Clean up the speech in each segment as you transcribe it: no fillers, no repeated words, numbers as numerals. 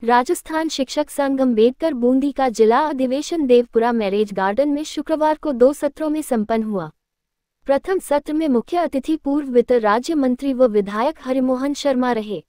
राजस्थान शिक्षक संघ अम्बेडकर बूंदी का जिला अधिवेशन देवपुरा मैरिज गार्डन में शुक्रवार को 2 सत्रों में संपन्न हुआ। प्रथम सत्र में मुख्य अतिथि पूर्व वित्त राज्य मंत्री व विधायक हरिमोहन शर्मा रहे।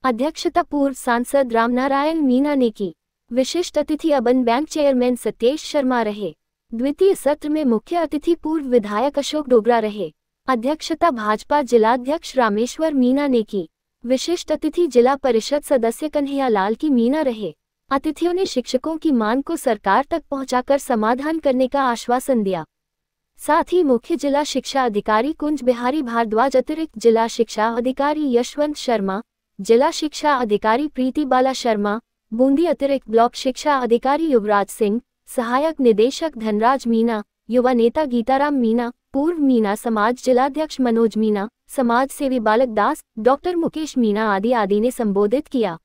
अध्यक्षता पूर्व सांसद रामनारायण मीणा ने की। विशिष्ट अतिथि अबन बैंक चेयरमैन सतीश शर्मा रहे। द्वितीय सत्र में मुख्य अतिथि पूर्व विधायक अशोक डोगरा रहे। अध्यक्षता भाजपा जिलाध्यक्ष रामेश्वर मीणा ने की। विशिष्ट अतिथि जिला परिषद सदस्य कन्हैया लाल की मीणा रहे। अतिथियों ने शिक्षकों की मांग को सरकार तक पहुंचाकर समाधान करने का आश्वासन दिया। साथ ही मुख्य जिला शिक्षा अधिकारी कुंज बिहारी भारद्वाज, अतिरिक्त जिला शिक्षा अधिकारी यशवंत शर्मा, जिला शिक्षा अधिकारी प्रीति बाला शर्मा, बूंदी अतिरिक्त ब्लॉक शिक्षा अधिकारी युवराज सिंह, सहायक निदेशक धनराज मीणा, युवा नेता गीताराम मीणा, पूर्व मीणा समाज जिलाध्यक्ष मनोज मीणा, समाज सेवी बालक दास, डॉक्टर मुकेश मीणा आदि ने संबोधित किया।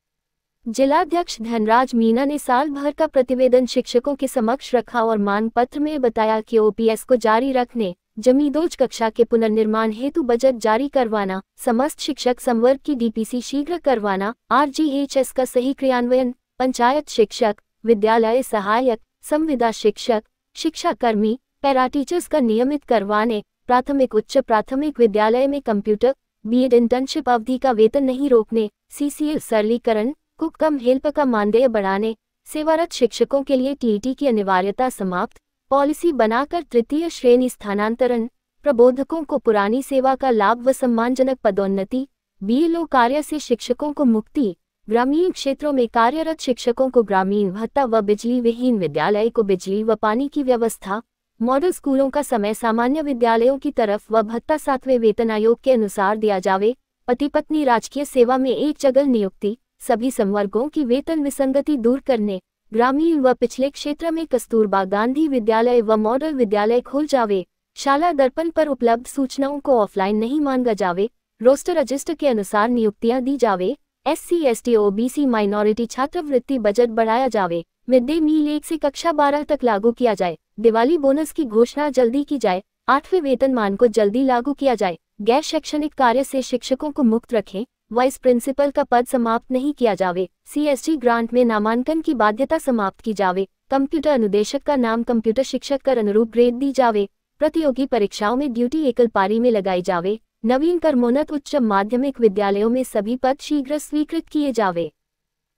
जिलाध्यक्ष धनराज मीणा ने साल भर का प्रतिवेदन शिक्षकों के समक्ष रखा और मांग पत्र में बताया कि ओपीएस को जारी रखने, जमींदोज कक्षा के पुनर्निर्माण हेतु बजट जारी करवाना, समस्त शिक्षक संवर्ग की डीपीसी शीघ्र करवाना, आरजीएचएस का सही क्रियान्वयन, पंचायत शिक्षक, विद्यालय सहायक, संविदा शिक्षक, शिक्षा कर्मी, पैरा टीचर्स का नियमित करवाने, प्राथमिक उच्च प्राथमिक विद्यालय में कंप्यूटर, बीएड इंटर्नशिप अवधि का वेतन नहीं रोकने, सीसीएल सरलीकरण, कुक कम हेल्प का मानदेय बढ़ाने, सेवारत शिक्षकों के लिए टीईटी की अनिवार्यता समाप्त, पॉलिसी बनाकर तृतीय श्रेणी स्थानांतरण, प्रबोधकों को पुरानी सेवा का लाभ व सम्मानजनक पदोन्नति, बीएलओ कार्य से शिक्षकों को मुक्ति, ग्रामीण क्षेत्रों में कार्यरत शिक्षकों को ग्रामीण भत्ता व बिजली विहीन विद्यालय को बिजली व पानी की व्यवस्था, मॉडल स्कूलों का समय सामान्य विद्यालयों की तरफ व भत्ता 7वें वेतन आयोग के अनुसार दिया जावे, पति पत्नी राजकीय सेवा में एक जगह नियुक्ति, सभी संवर्गों की वेतन विसंगति दूर करने, ग्रामीण व पिछले क्षेत्र में कस्तूरबा गांधी विद्यालय व मॉडल विद्यालय खोल जावे, शाला दर्पण पर उपलब्ध सूचनाओं को ऑफलाइन नहीं मांगा जावे, रोस्टर रजिस्टर के अनुसार नियुक्तियां दी जावे, SC ST OBC माइनॉरिटी छात्रवृत्ति बजट बढ़ाया जावे, मिड डे मील 1 से कक्षा 12 तक लागू किया जाए, दिवाली बोनस की घोषणा जल्दी की जाए, 8वें वेतनमान को जल्दी लागू किया जाए, गैर शैक्षणिक कार्य से शिक्षकों को मुक्त रखें, वाइस प्रिंसिपल का पद समाप्त नहीं किया जावे, CSG ग्रांट में नामांकन की बाध्यता समाप्त की जावे, कंप्यूटर अनुदेशक का नाम कंप्यूटर शिक्षक कर अनुरूप ग्रेड दी जावे, प्रतियोगी परीक्षाओं में ड्यूटी एकल पारी में लगाई जावे, नवीन कर्मोन्नत उच्च माध्यमिक विद्यालयों में सभी पद शीघ्र स्वीकृत किए जावे।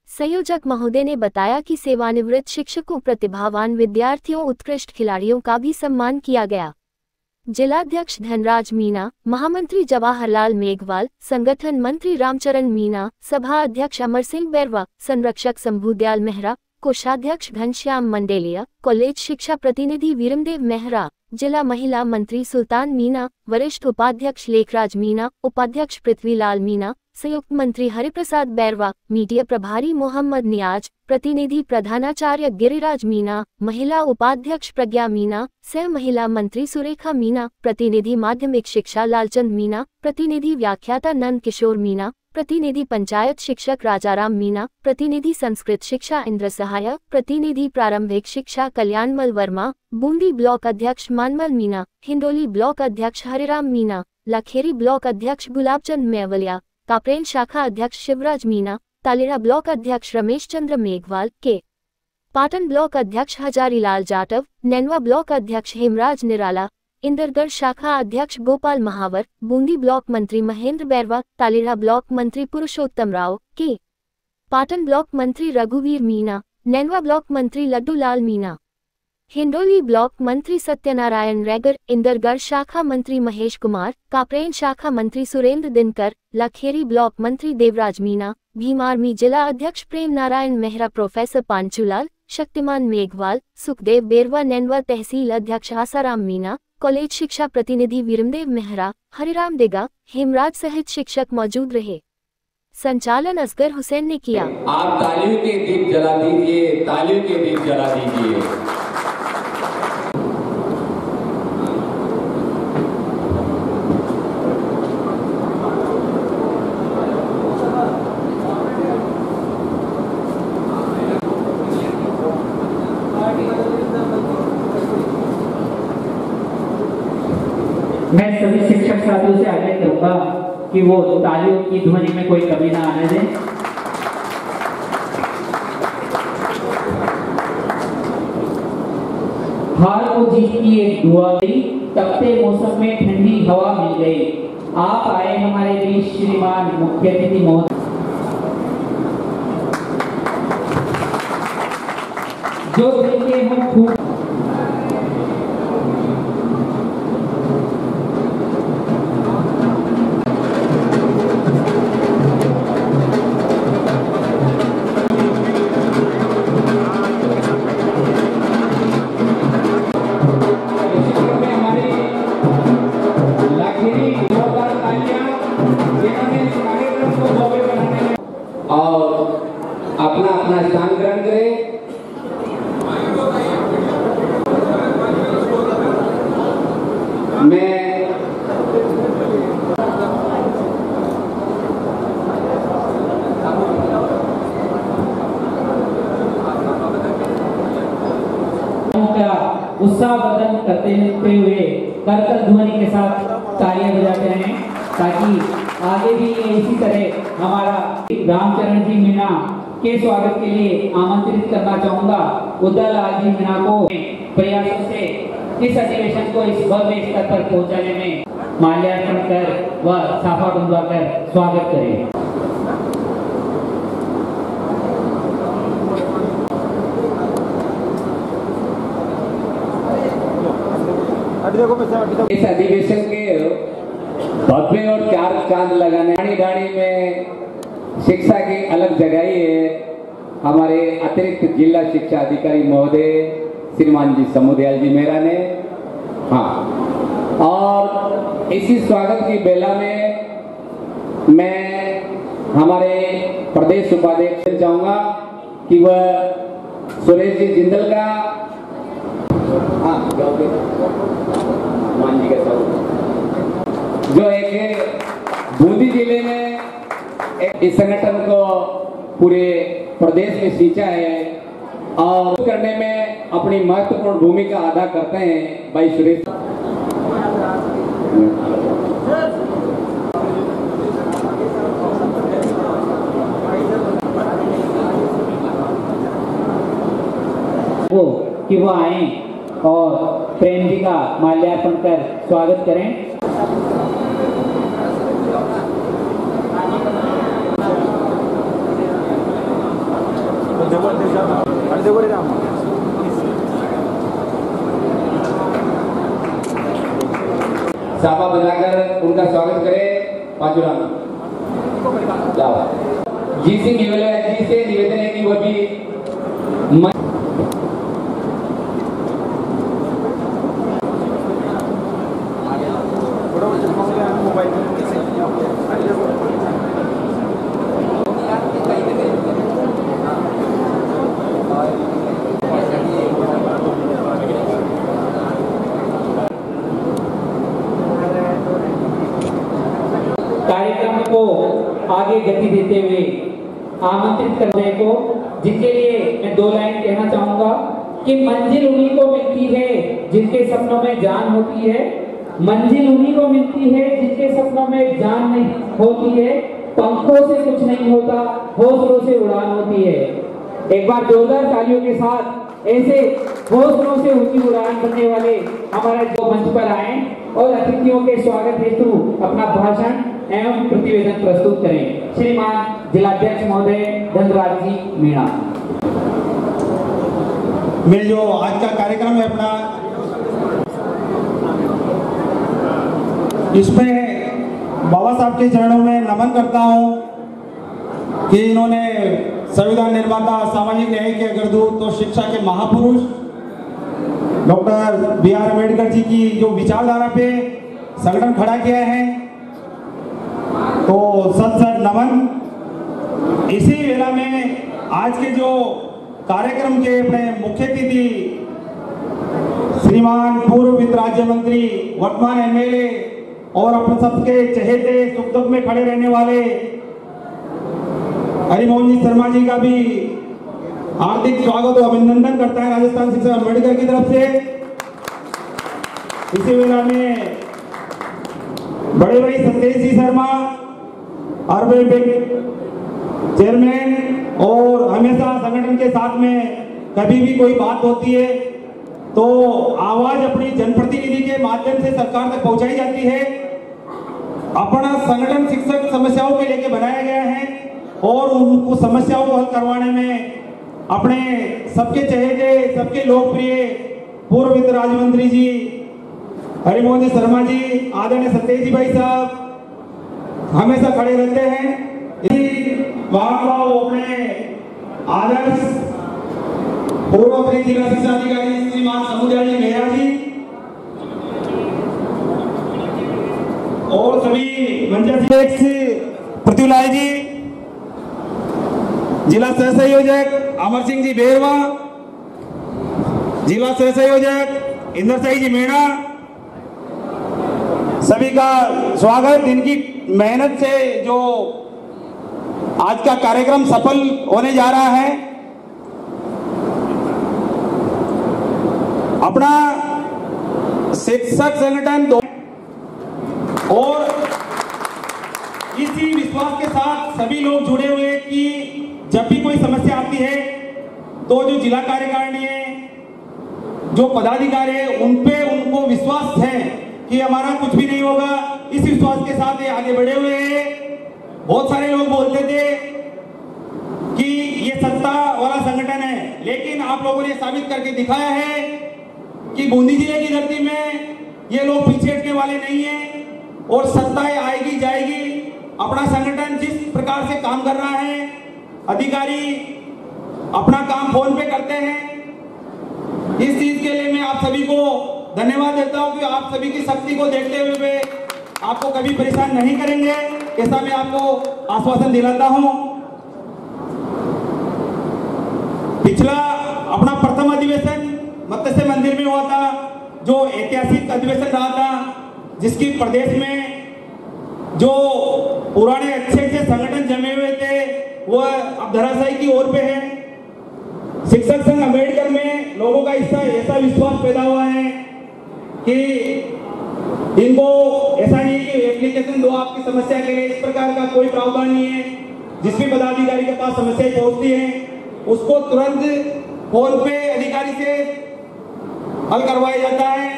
संयोजक महोदय ने बताया कि सेवानिवृत्त शिक्षकों, प्रतिभावान विद्यार्थियों, उत्कृष्ट खिलाड़ियों का भी सम्मान किया गया। जिलाध्यक्ष धनराज मीणा, महामंत्री जवाहरलाल मेघवाल, संगठन मंत्री रामचरण मीणा, सभा अध्यक्ष अमर सिंह बैरवा, संरक्षक शंभुदयाल मेहरा, कोषाध्यक्ष घनश्याम मंडेलिया, कॉलेज शिक्षा प्रतिनिधि वीरमदेव मेहरा, जिला महिला मंत्री सुल्तान मीणा, वरिष्ठ उपाध्यक्ष लेखराज मीणा, उपाध्यक्ष पृथ्वीलाल मीणा, संयुक्त मंत्री हरिप्रसाद बैरवा, मीडिया प्रभारी मोहम्मद नियाज, प्रतिनिधि प्रधानाचार्य गिरिराज मीणा, महिला उपाध्यक्ष प्रज्ञा मीणा, सह महिला मंत्री सुरेखा मीणा, प्रतिनिधि माध्यमिक शिक्षा लालचंद मीणा, प्रतिनिधि व्याख्याता नंद किशोर मीणा, प्रतिनिधि पंचायत शिक्षक राजाराम मीणा, प्रतिनिधि संस्कृत शिक्षा इंद्र सहाय, प्रतिनिधि प्रारंभिक शिक्षा कल्याणमल वर्मा, बूंदी ब्लॉक अध्यक्ष मानमल मीणा, हिंडोली ब्लॉक अध्यक्ष हरिराम मीणा, लाखेरी ब्लॉक अध्यक्ष गुलाबचंद मेवलिया, कापरेन शाखा अध्यक्ष शिवराज मीणा, तालेड़ा ब्लॉक अध्यक्ष रमेश चंद्र मेघवाल के, पाटन ब्लॉक अध्यक्ष हजारीलाल जाटव, नैनवा ब्लॉक अध्यक्ष हेमराज निराला, इंदरगढ़ शाखा अध्यक्ष गोपाल महावर, बूंदी ब्लॉक मंत्री महेंद्र बैरवा, तालेड़ा ब्लॉक मंत्री पुरुषोत्तम राव के, पाटन ब्लॉक मंत्री रघुवीर मीणा, नैनवा ब्लॉक मंत्री लड्डूलाल मीणा, हिंडोली ब्लॉक मंत्री सत्यनारायण रैगर, इंदरगढ़ शाखा मंत्री महेश कुमार, कापरेन शाखा मंत्री सुरेंद्र दिनकर, लाखेरी ब्लॉक मंत्री देवराज मीणा, भीम आर्मी जिला अध्यक्ष प्रेम नारायण मेहरा, प्रोफेसर पांचूलाल, शक्तिमान मेघवाल, सुखदेव बेरवा, नैनवा तहसील अध्यक्ष आसाराम मीणा, कॉलेज शिक्षा प्रतिनिधि वीरमदेव मेहरा, हरिराम देगा, हेमराज सहित शिक्षक मौजूद रहे। संचालन असगर हुसैन ने किया। आप तालियों के दीप जला दीजिए, तालियों के दीप जला दीजिए। मैं सभी शिक्षक साथियों से आग्रह करूंगा कि वो तालियों की ध्वनि में कोई कमी ना आने दें। हार को जीत की एक दुआ गई, तपते मौसम में ठंडी हवा मिल गई। आप आए हमारे बीच श्रीमान मुख्य अतिथि महोदय, जो देखे हम खूब अपना अपना स्थान ग्रहण करें। मैं उत्साह बदन करते हुए करतल ध्वनि के साथ तालियां बजाते हैं, ताकि आगे भी इसी तरह हमारा रामचरण जी मीणा के स्वागत के लिए आमंत्रित करना चाहूंगा। उदय लाल जी मीणा को प्रयासों से इस अधिवेशन को इस भव्य स्तर पर पहुंचाने में माल्यार्पण कर व साफा बंधवाकर स्वागत करें। इस अधिवेशन के भव्य और चार चांद लगाने ढाणी में शिक्षा की अलग जगह ही है। हमारे अतिरिक्त जिला शिक्षा अधिकारी महोदय श्रीमान जी समुदयाल जी मेहरा ने, हाँ, और इसी स्वागत की बेला में मैं हमारे प्रदेश उपाध्यक्ष से चाहूंगा कि वह सुरेश जी जिंदल का, हाँ, मान जी का जो एक बूंदी जिले में इस संगठन को पूरे प्रदेश में सींचा है और करने में अपनी महत्वपूर्ण भूमिका अदा करते हैं भाई सुरेश। कि वो आए और प्रेम जी का माल्यार्पण कर स्वागत करें। साफा बजाकर उनका स्वागत करें। पांचुराम जी सिंह जी से निवेदन है कि वह भी कार्यक्रम को आगे गति देते हुए आमंत्रित करने को, जिनके लिए मैं दो लाइन कहना चाहूंगा कि मंजिल उन्हीं को मिलती है जिनके सपनों में जान होती है। मंजिल उन्हीं को मिलती है जिनके सपनों में जान नहीं होती है। पंखों से कुछ नहीं होता, हौसलों से उड़ान होती है। एक बार जोरदार तालियों के साथ ऐसे हौसलों से ऊंची उड़ान भरने वाले हमारे जो मंच पर आए और अतिथियों के स्वागत हेतु अपना भाषण एवं प्रतिवेदन प्रस्तुत करें। श्रीमान जिलाध्यक्ष महोदय धनराज जी मीणा। मैं जो आज का कार्यक्रम है अपना, इसमें बाबा साहब के चरणों में नमन करता हूं कि इन्होंने संविधान निर्माता, सामाजिक न्याय के अग्रदूत और शिक्षा के महापुरुष डॉक्टर B.R. अम्बेडकर जी की जो विचारधारा पे संगठन खड़ा किया है, तो सत नमन। इसी वेला में आज के जो कार्यक्रम के अपने मुख्य अतिथि श्रीमान पूर्व वित्त राज्य मंत्री, वर्तमान MLA और अपने सबके चहेते सुख दुख में खड़े रहने वाले हरिमोहन जी शर्मा जी का भी हार्दिक स्वागत और अभिनंदन करता है राजस्थान शिक्षा अम्बेडकर की तरफ से। इसी वेला में बड़े भाई सतेश जी शर्मा, अर्बन बैंक चेयरमैन, और हमेशा संगठन के साथ में कभी भी कोई बात होती है तो आवाज अपनी जनप्रतिनिधि के माध्यम से सरकार तक पहुंचाई जाती है। अपना संगठन शिक्षक समस्याओं के लेके बनाया गया है और उनको समस्याओं को हल करवाने में अपने सबके चहेते, सबके लोकप्रिय पूर्व वित्त राज्य मंत्री जी हरिमोहन शर्मा जी, आदरणीय सतेज जी भाई साहब हमेशा खड़े रहते हैं। वहां अपने आदर्श पूर्व अपने जिला शिक्षा अधिकारी श्रीमान समुदाय जी मेहरा जी और सभी मंच पृथ्वीलाल जी, जिला सह संयोजक अमर सिंह जी बेरवा, जिला सह संयोजक इंदर साई जी मीणा, सभी का स्वागत। इनकी मेहनत से जो आज का कार्यक्रम सफल होने जा रहा है। अपना शिक्षक संगठन और इसी विश्वास के साथ सभी लोग जुड़े हुए कि जब भी कोई समस्या आती है तो जो जिला कार्यकारिणी है, जो पदाधिकारी है, उनको विश्वास है कि हमारा कुछ भी नहीं होगा। इस विश्वास के साथ ये आगे बढ़े हुए हैं। बहुत सारे लोग बोलते थे कि ये सत्ता वाला संगठन है, लेकिन आप लोगों ने साबित करके दिखाया है कि बूंदी जिले की धरती में ये लोग पीछे हटने वाले नहीं हैं और सत्ताएं आएगी जाएगी। अपना संगठन जिस प्रकार से काम कर रहा है, अधिकारी अपना काम फोन पे करते हैं। इस चीज के लिए मैं आप सभी को धन्यवाद देता हूं कि आप सभी की शक्ति को देखते हुए आपको कभी परेशान नहीं करेंगे, ऐसा मैं आपको आश्वासन दिलाता हूं। पिछला अपना प्रथम अधिवेशन मत्स्य मंदिर में हुआ था, जो ऐतिहासिक अधिवेशन रहा था, जिसकी प्रदेश में जो पुराने अच्छे संगठन जमे हुए थे वह अब धराशायी की ओर पे है। शिक्षक संघ अम्बेडकर में लोगों का ऐसा विश्वास पैदा हुआ है कि इनको ऐसा नहीं कि एप्लीकेशन दो आपकी समस्या के लिए, इस प्रकार का कोई प्रावधान नहीं है। जिस भी पदाधिकारी के पास समस्याएं पहुंचती हैं उसको तुरंत फोन पे अधिकारी से हल करवाया जाता है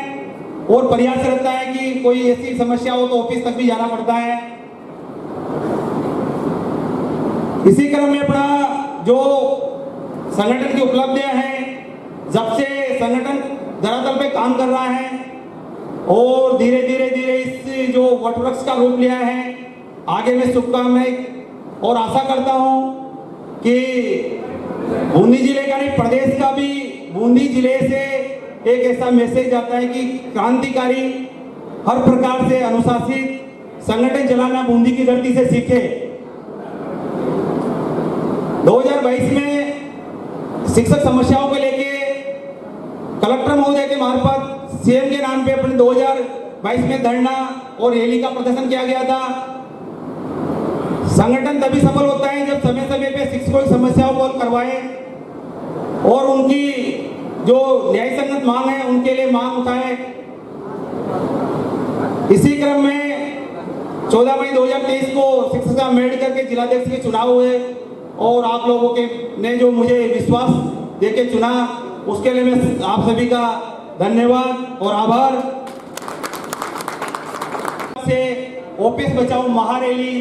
और प्रयास रहता है कि कोई ऐसी समस्या हो तो ऑफिस तक भी जाना पड़ता है। इसी क्रम में अपना जो संगठन की उपलब्धियां हैं, जब से संगठन धरातल पे काम कर रहा है और धीरे धीरे इस जो वटवृक्ष का रूप लिया है, आगे मैं शुभकामनाएं और आशा करता हूं कि बूंदी जिले का नहीं प्रदेश का भी बूंदी जिले से एक ऐसा मैसेज आता है कि क्रांतिकारी हर प्रकार से अनुशासित संगठन चलाना बूंदी की धरती से सीखे। 2022 में शिक्षक समस्याओं को लेके कलेक्टर महोदय के मार्फत सीएम के नाम पे अपने 2022 में धरना और रैली का प्रदर्शन किया गया था। संगठन तभी सफल होता है जब समय समय पे शिक्षकों की समस्याओं को हल करवाए और उनकी जो न्याय संगत मांग है उनके लिए मांग उठाए। इसी क्रम में 14 मई 2023 को शिक्षक अम्बेडकर के जिलाध्यक्ष के चुनाव हुए और आप लोगों के ने जो मुझे विश्वास देके चुना, उसके लिए मैं आप सभी का धन्यवाद और आभार। से ओपीएस बचाओ महारैली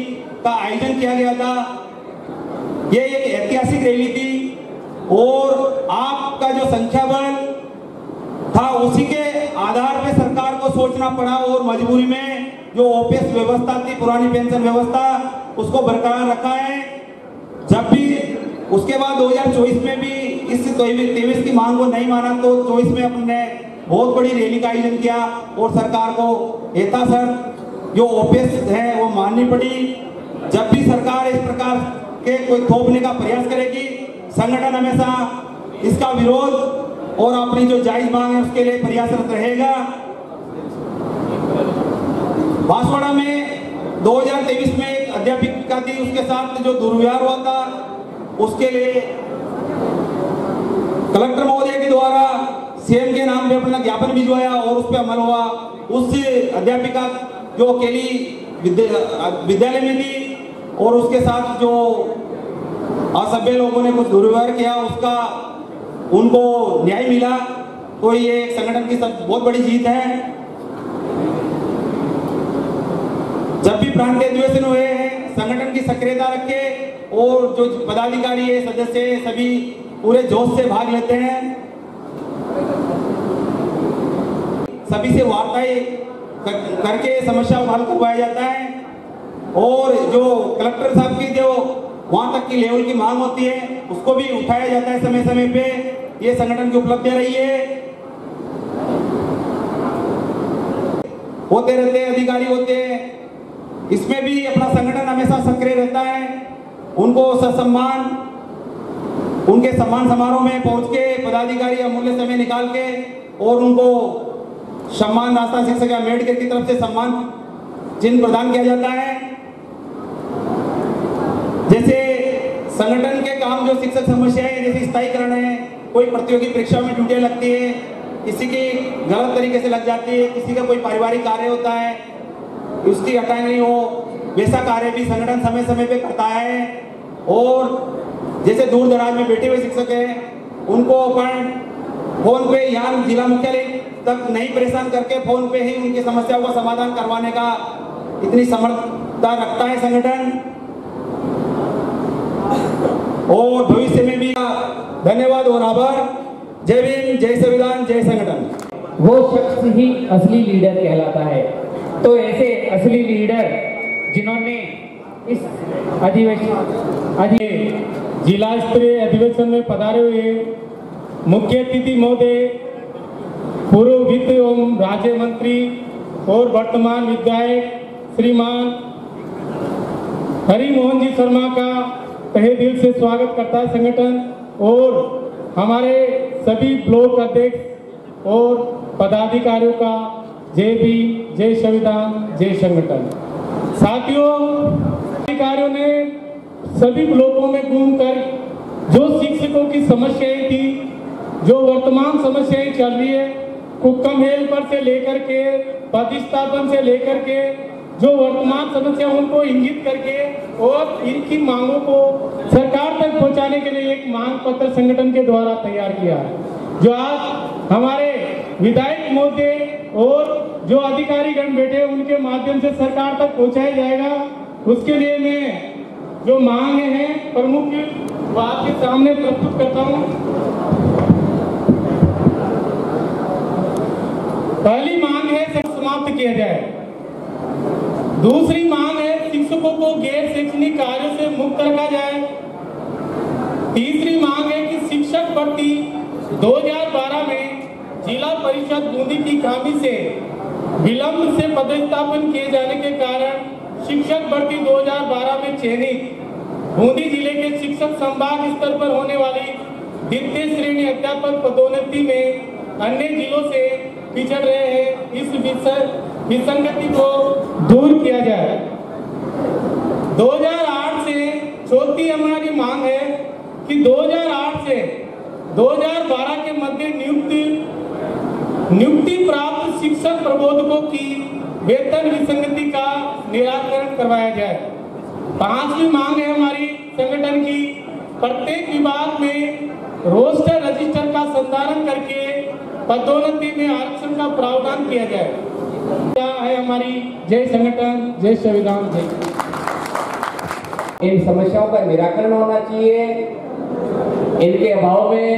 का आयोजन किया गया था। ये एक ऐतिहासिक रैली थी और आपका जो संख्या बल था उसी के आधार पे सरकार को सोचना पड़ा और मजबूरी में जो ओपीएस व्यवस्था थी, पुरानी पेंशन व्यवस्था, उसको बरकरार रखा है। जब भी उसके बाद 2024 में भी इस 23 की मांग को नहीं माना तो 24 में अपने बहुत बड़ी रैली का आयोजन किया और सरकार को यथासर जो ओपीएस है वो माननी पड़ी। जब भी सरकार इस प्रकार के कोई थोपने का प्रयास करेगी, संगठन हमेशा इसका विरोध और अपनी जो जायज मांग है उसके लिए प्रयासरत रहेगा। बांसवाड़ा में 2023 में एक अध्यापिका थी, उसके साथ जो दुर्व्यवहार हुआ था उसके लिए कलेक्टर महोदय के द्वारा सीएम के नाम पे अपना ज्ञापन भिजवाया और उस पर अमल हुआ। उस अध्यापिका जो अकेली विद्यालय में थी और उसके साथ जो असभ्य लोगों ने कुछ दुर्व्यवहार किया, उसका उनको न्याय मिला तो ये एक संगठन की बहुत बड़ी जीत है। जब भी प्रांतीय अधिवेशन हुए हैं, संगठन की सक्रियता रखे और जो पदाधिकारी है, सदस्य है, सभी पूरे जोश से भाग लेते हैं। सभी से वार्ताएं करके समस्या को हल करवाया जाता है और जो कलेक्टर साहब की जो वहां तक की लेवल की मांग होती है उसको भी उठाया जाता है समय समय पे। ये संगठन की उपलब्धियां रही है। होते रहते हैं, अधिकारी होते हैं, इसमें भी अपना संगठन हमेशा सक्रिय रहता है। उनको ससम्मान, उनके सम्मान समारोह में पहुंच के पदाधिकारी अमूल्य समय निकाल के और उनको सम्मान रास्ता शिक्षक अम्बेडकर की तरफ से सम्मान चिन्ह प्रदान किया जाता है। जैसे संगठन के काम जो शिक्षक समस्याएं जैसे स्थायीकरण है, कोई प्रतियोगी परीक्षा में ड्यूटियां लगती है, किसी की गलत तरीके से लग जाती है, किसी का कोई पारिवारिक कार्य होता है उसकी हटाई नहीं हो, वैसा कार्य भी संगठन समय समय पे करता है। और जैसे दूर दराज में बैठे हुए शिक्षक हैं उनको अपन फोन पे यहाँ जिला मुख्यालय तक नहीं परेशान करके फोन पे ही उनकी समस्याओं का समाधान करवाने का इतनी समर्थता रखता है संगठन। और भविष्य में भी धन्यवाद और आभार। जय भीम, जय संविधान, जय संगठन। वो शख्स ही असली लीडर कहलाता है। तो ऐसे असली लीडर जिन्होंने इस जिला स्तरीय अधिवेशन में पधारे हुए मुख्य अतिथि महोदय, पूर्व वित्त एवं राज्य मंत्री और वर्तमान विधायक श्रीमान हरिमोहन जी शर्मा का तहे दिल से स्वागत करता है संगठन, और हमारे सभी ब्लॉक अध्यक्ष और पदाधिकारियों का जय भीम, जय संविधान, जय संगठन। साथियों, अधिकारियों ने सभी ब्लॉकों में घूमकर जो शिक्षकों की समस्याएं थी, जो वर्तमान समस्याएं चल रही है, कुकम हेल पर से लेकर के प्रतिस्थापन से लेकर के जो वर्तमान समस्या उनको इंगित करके और इनकी मांगों को सरकार तक पहुंचाने के लिए एक मांग पत्र संगठन के द्वारा तैयार किया है, जो आज हमारे विधायक महोदय और जो अधिकारीगण बैठे उनके माध्यम से सरकार तक पहुंचाया जाएगा। उसके लिए मैं जो मांग है प्रमुख आपके सामने प्रस्तुत करता हूं। पहली मांग है समाप्त किया जाए। दूसरी मांग है शिक्षकों को गैर शैक्षणिक कार्यों से मुक्त रखा जाए। तीसरी मांग है कि शिक्षक भर्ती 2012 में जिला परिषद बूंदी की खामी से विलंब से पदस्थापन किए जाने के कारण शिक्षक भर्ती 2012 में चयनित बूंदी जिले के शिक्षक संभाग स्तर पर होने वाली द्वितीय श्रेणी अध्यापक पदोन्नति में अन्य जिलों से पिछड़ रहे हैं। इस विसंगति को दूर किया जाए। 2008 से चौथी हमारी मांग है कि 2008 से 2012 के मध्य नियुक्ति प्राप्त शिक्षक प्रबोधकों की वेतन विसंगति का निराकरण करवाया जाए। पांचवी मांग है हमारी संगठन की, प्रत्येक विभाग में रोस्टर रजिस्टर का संधारण करके पदोन्नति में आरक्षण का प्रावधान किया जाए। क्या है हमारी जय संगठन, जय संविधान, जय। इन समस्याओं का निराकरण होना चाहिए। इनके अभाव में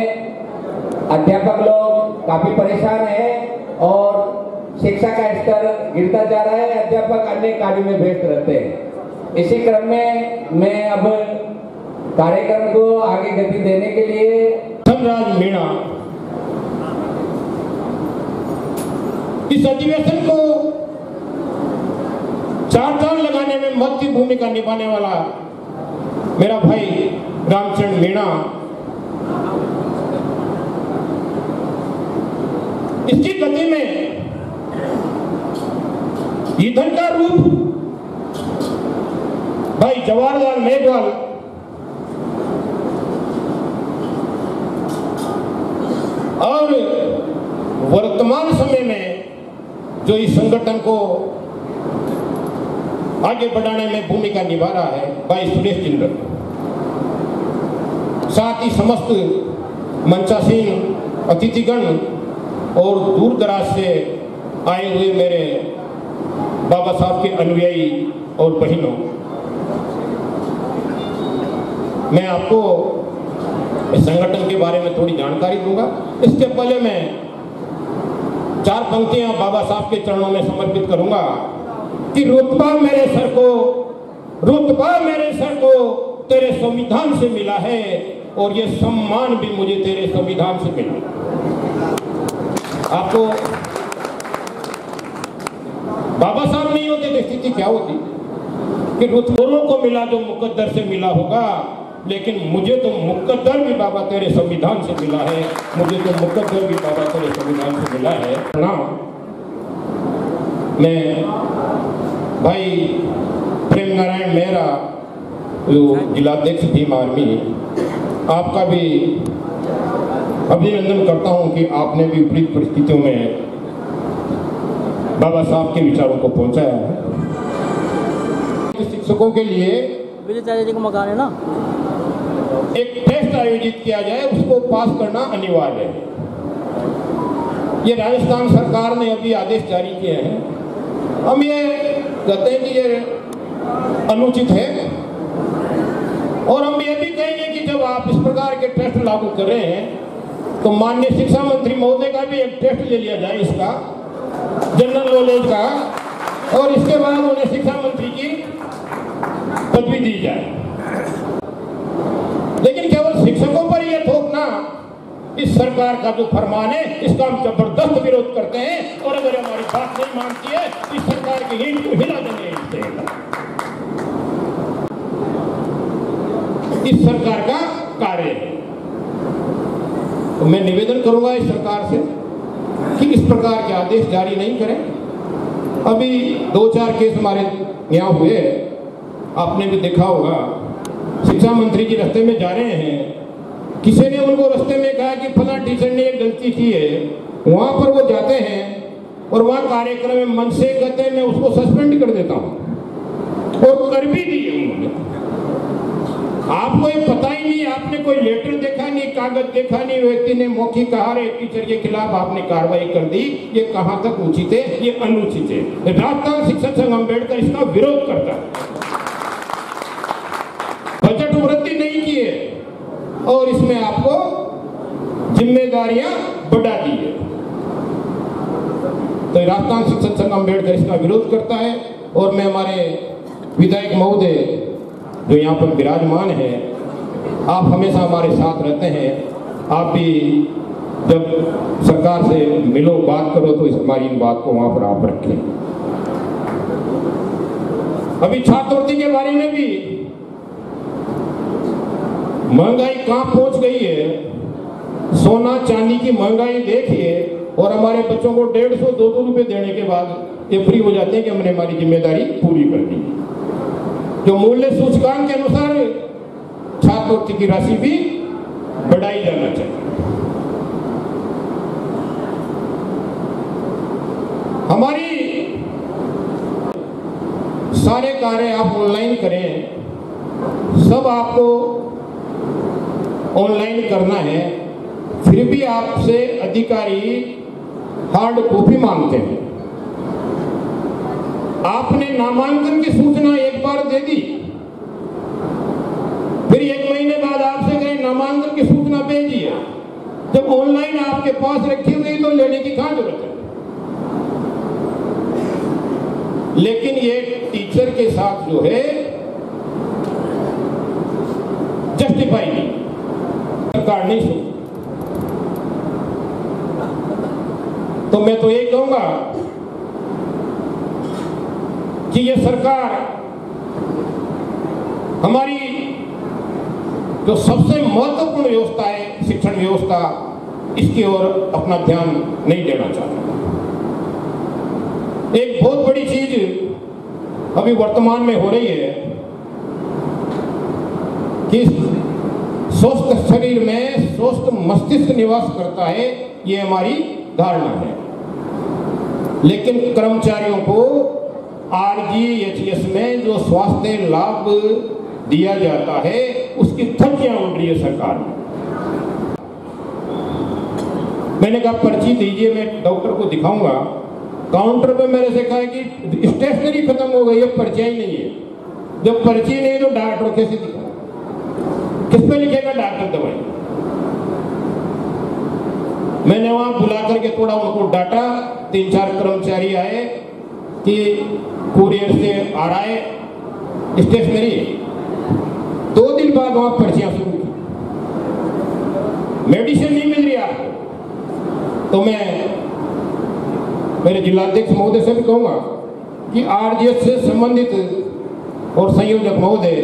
अध्यापक लोग काफी परेशान हैं और शिक्षा का स्तर गिरता जा रहा है। अध्यापक अन्य कार्यों में व्यस्त रहते हैं। इसी क्रम में मैं अब कार्यक्रम को आगे गति देने के लिए धनराज मीणा इस अधिवेशन को चार चांद लगाने में महत्वपूर्ण भूमिका निभाने वाला मेरा भाई रामचंद्र मीणा इसकी गति में ईंधन का रूप भाई जवाहरलाल मेघवाल और वर्तमान समय में जो इस संगठन को आगे बढ़ाने में भूमिका निभा रहा है भाई सुरेश जिंदल, साथ ही समस्त मंचासीन अतिथिगण और दूर दराज से आए हुए मेरे बाबा साहब के अनुयायी और बहनों, मैं आपको इस संगठन के बारे में थोड़ी जानकारी दूंगा। इसके पहले मैं 4 पंक्तियां बाबा साहब के चरणों में समर्पित करूंगा कि रुतबा मेरे सर को तेरे संविधान से मिला है और ये सम्मान भी मुझे तेरे संविधान से मिला। आपको बाबा साहब नहीं होते तो स्थिति क्या होती कि रुतबों को मिला जो मुकद्दर से मिला होगा, लेकिन मुझे तो मुकद्दर भी बाबा तेरे संविधान से मिला है, मुझे तो मुकद्दर भी बाबा तेरे संविधान से मिला है ना। मैं भाई प्रेम नारायण मेहरा, जो जिलाध्यक्ष भीम आर्मी, आपका भी अभिनंदन करता हूं कि आपने भी विपरीत परिस्थितियों में बाबा साहब के विचारों को पहुंचाया है। शिक्षकों के लिए को मकान है ना, एक टेस्ट आयोजित किया जाए, उसको पास करना अनिवार्य है। ये राजस्थान सरकार ने अभी आदेश जारी किए हैं। हम ये कहते हैं कि ये अनुचित है और हम ये भी कहेंगे कि जब आप इस प्रकार के टेस्ट लागू कर रहे हैं तो माननीय शिक्षा मंत्री महोदय का भी एक टेस्ट ले लिया जाए, इसका जनरल नॉलेज का, और इसके बाद उन्हें शिक्षा मंत्री की पदवी दी जाए। लेकिन केवल शिक्षकों पर यह थोपना इस सरकार का जो फरमान है, इसका हम जबरदस्त विरोध करते हैं और अगर हमारी बात नहीं मानती है इस सरकार की ईंट को हिला देंगे। इस सरकार का कार्य है। तो मैं निवेदन करूंगा इस सरकार से कि इस प्रकार के आदेश जारी नहीं करें। अभी 2-4 केस हमारे यहाँ हुए, आपने भी देखा होगा। शिक्षा मंत्री जी रास्ते में जा रहे हैं, किसी ने उनको रास्ते में कहा कि फला टीचर ने एक गलती की है, वहां पर वो जाते हैं और वहां कार्यक्रम में मन से कहते हैं मैं उसको सस्पेंड कर देता हूं, और कर भी दिए उन्होंने। आपको ये पता ही नहीं, आपने कोई लेटर देखा नहीं, कागज देखा नहीं, व्यक्ति ने मौखिक कहा रे टीचर के खिलाफ आपने कार्रवाई कर दी। ये कहां तक उचित है, ये अनुचित है। राजस्थान शिक्षक संघ अम्बेडकर इसका विरोध करता है। बजट वृद्धि नहीं की है और इसमें आपको जिम्मेदारियां बढ़ा दी है। तो राजस्थान शिक्षक संघ अम्बेडकर इसका विरोध करता है और मैं हमारे विधायक महोदय जो यहाँ पर विराजमान है, आप हमेशा हमारे साथ रहते हैं। आप भी जब सरकार से मिलो, बात करो तो इस हमारी इन बात को वहां पर आप रखें। अभी छात्रवृत्ति के बारे में भी महंगाई कहां पहुंच गई है, सोना चांदी की महंगाई देखिए, और हमारे बच्चों को 150-200 रुपए देने के बाद ये फ्री हो जाते हैं कि हमने हमारी जिम्मेदारी पूरी कर दी। जो मूल्य सूचकांक के अनुसार छात्रवृत्ति की राशि भी बढ़ाई जाना चाहिए। हमारी सारे कार्य आप ऑनलाइन करें, सब आपको ऑनलाइन करना है, फिर भी आपसे अधिकारी हार्ड कॉपी मांगते हैं। आपने नामांकन की सूचना एक बार दे दी, फिर 1 महीने बाद आपसे कहें नामांकन की सूचना भेजिए। जब ऑनलाइन आपके पास रखी हुई तो लेने की कहां जरूरत है। लेकिन ये टीचर के साथ जो है जस्टिफाई नहीं, सरकार नहीं सुन। तो मैं तो यही कहूंगा कि ये सरकार हमारी जो सबसे महत्वपूर्ण व्यवस्था है, शिक्षण व्यवस्था, इसकी ओर अपना ध्यान नहीं देना चाहती। एक बहुत बड़ी चीज अभी वर्तमान में हो रही है कि स्वस्थ शरीर में स्वस्थ मस्तिष्क निवास करता है, ये हमारी धारणा है। लेकिन कर्मचारियों को RGHS में जो स्वास्थ्य लाभ दिया जाता है उसकी धज्जियां उड़ रही है सरकार में। मैंने कहा पर्ची दीजिए, मैं डॉक्टर को दिखाऊंगा। काउंटर पे मेरे से कहा कि स्टेशनरी खत्म हो गई है, पर्चियां ही नहीं है। जब पर्ची नहीं तो डॉक्टर कैसे दिखाऊं, किस पे लिखेगा डॉक्टर दवाई? मैंने वहां बुला करके थोड़ा उनको डांटा। 3-4 कर्मचारी आए कि कुरियर से आ रहा है स्टेशनरी। 2 दिन बाद वहां पर्चियां शुरू की। मेडिसिन नहीं मिल रही आपको, तो मैं मेरे जिलाध्यक्ष महोदय से भी कहूंगा कि आरजीएस से संबंधित और संयोजक महोदय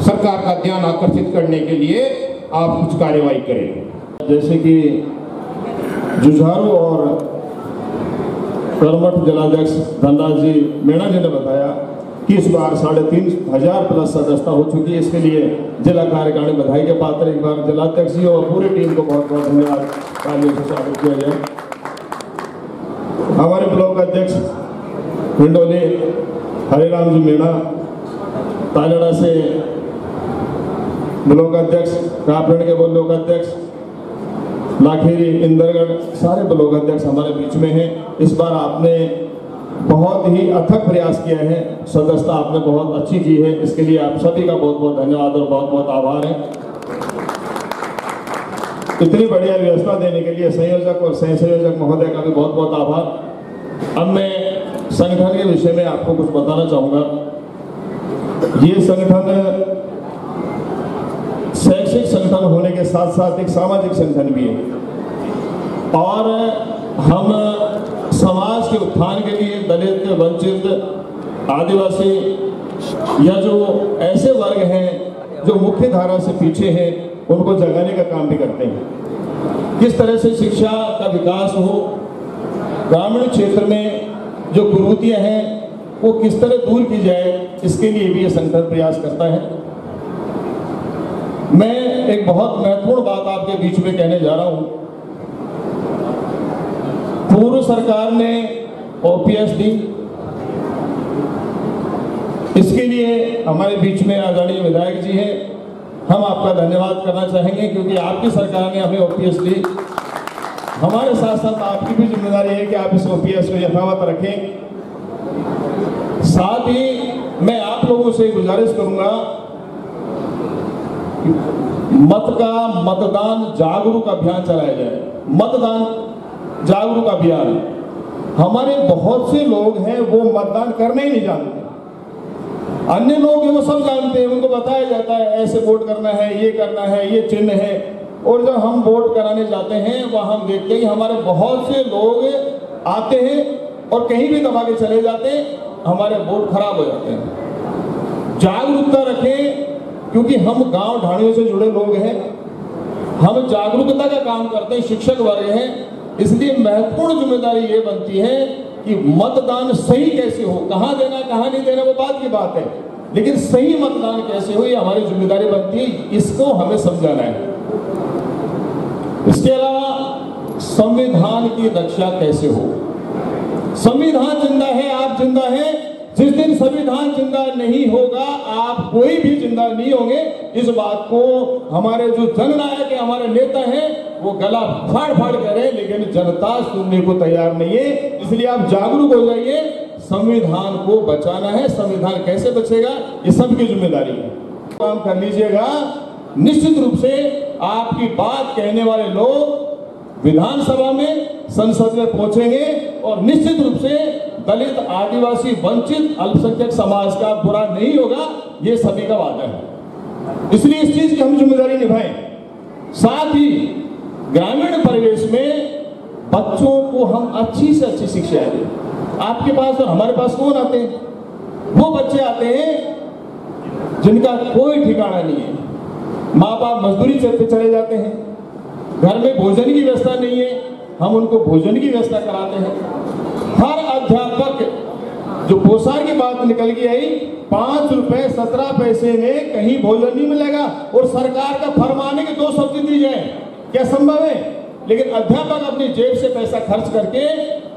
सरकार का ध्यान आकर्षित करने के लिए आप कुछ कार्यवाही करें। जैसे कि जुझारू और कर्मठ जिलाध्यक्ष धनराज जी मीणा जी ने बताया कि इस बार 3,500 प्लस सदस्यता हो चुकी है। इसके लिए जिला कार्यकारिणी बधाई के पात्र। एक बार जिलाध्यक्ष जी और पूरी टीम को बहुत बहुत धन्यवाद तालियों से स्वागत किया जाए। हमारे ब्लॉक अध्यक्ष हिंडोली हरिराम जी मीणा, तालड़ा से ब्लॉक अध्यक्ष, कापड़ के ब्लॉक अध्यक्ष, लाखेरी, इंदरगढ़, सारे ब्लॉक अध्यक्ष हमारे बीच में हैं। इस बार आपने बहुत ही अथक प्रयास किया है, सदस्यता आपने बहुत अच्छी की है। इसके लिए आप सभी का बहुत बहुत धन्यवाद और बहुत बहुत आभार है। इतनी बढ़िया व्यवस्था देने के लिए संयोजक और सह संयोजक महोदय का भी बहुत बहुत आभार। अब मैं संगठन के विषय में आपको कुछ बताना चाहूंगा। ये संगठन शैक्षिक संगठन होने के साथ साथ एक सामाजिक संगठन भी है और हम समाज के उत्थान के लिए दलित, वंचित, आदिवासी या जो ऐसे वर्ग हैं जो मुख्य धारा से पीछे हैं उनको जगाने का काम भी करते हैं। किस तरह से शिक्षा का विकास हो, ग्रामीण क्षेत्र में जो कुरीतियां हैं वो किस तरह दूर की जाए, इसके लिए भी ये संगठन प्रयास करता है। मैं एक बहुत महत्वपूर्ण बात आपके बीच में कहने जा रहा हूं। पूर्व सरकार ने ओपीएस दी, इसके लिए हमारे बीच में आदरणीय विधायक जी हैं, हम आपका धन्यवाद करना चाहेंगे क्योंकि आपकी सरकार ने हमें ओपीएस दी। हमारे साथ साथ आपकी भी जिम्मेदारी है कि आप इस ओपीएस को यथावत रखें। साथ ही मैं आप लोगों से गुजारिश करूंगा, मतदान जागरूक अभियान चलाया जाए। मतदान जागरूक अभियान, हमारे बहुत से लोग हैं वो मतदान करने ही नहीं जानते। अन्य लोग वो सब जानते हैं, उनको बताया जाता है ऐसे वोट करना है, ये करना है, ये चिन्ह है। और जब हम वोट कराने जाते हैं वह हम देखते हैं कि हमारे बहुत से लोग आते हैं और कहीं भी दबा के चले जाते हैं, हमारे वोट खराब हो जाते हैं। जागरूकता रखें क्योंकि हम गांव ढाणियों से जुड़े लोग हैं, हम जागरूकता का काम करते हैं, शिक्षक वर्ग हैं, इसलिए महत्वपूर्ण जिम्मेदारी ये बनती है कि मतदान सही कैसे हो, कहां देना कहां नहीं देना वो बात की बात है, लेकिन सही मतदान कैसे हो ये हमारी जिम्मेदारी बनती है, इसको हमें समझाना है। इसके अलावा संविधान की रक्षा कैसे हो, संविधान जिंदा है, आप जिंदा हैं। जिस दिन संविधान जिंदा नहीं होगा आप कोई भी जिंदा नहीं होंगे। इस बात को हमारे जो जननायक है, हमारे नेता हैं, वो गला फाड़ फाड़ कर रहे हैं, लेकिन जनता सुनने को तैयार नहीं है। इसलिए आप जागरूक हो जाइए, संविधान को बचाना है। संविधान कैसे बचेगा ये सबकी जिम्मेदारी है, काम कर लीजिएगा। निश्चित रूप से आपकी बात कहने वाले लोग विधानसभा में, संसद में पहुंचेंगे और निश्चित रूप से दलित, आदिवासी, वंचित, अल्पसंख्यक समाज का बुरा नहीं होगा, ये सभी का वादा है। इसलिए इस चीज की हम जिम्मेदारी निभाएं। साथ ही ग्रामीण परिवेश में बच्चों को हम अच्छी से अच्छी शिक्षा दें। आपके पास और हमारे पास कौन आते हैं? वो बच्चे आते हैं जिनका कोई ठिकाना नहीं है, माँ बाप मजदूरी पे चले जाते हैं, घर में भोजन की व्यवस्था नहीं है, हम उनको भोजन की व्यवस्था कराते हैं। हर अध्यापक, जो पोशाक की बात निकल के आई, 5 रुपए 17 पैसे में कहीं भोजन नहीं मिलेगा और सरकार का फरमान है कि 2 सब्जी दी जाए, क्या संभव है? लेकिन अध्यापक अपनी जेब से पैसा खर्च करके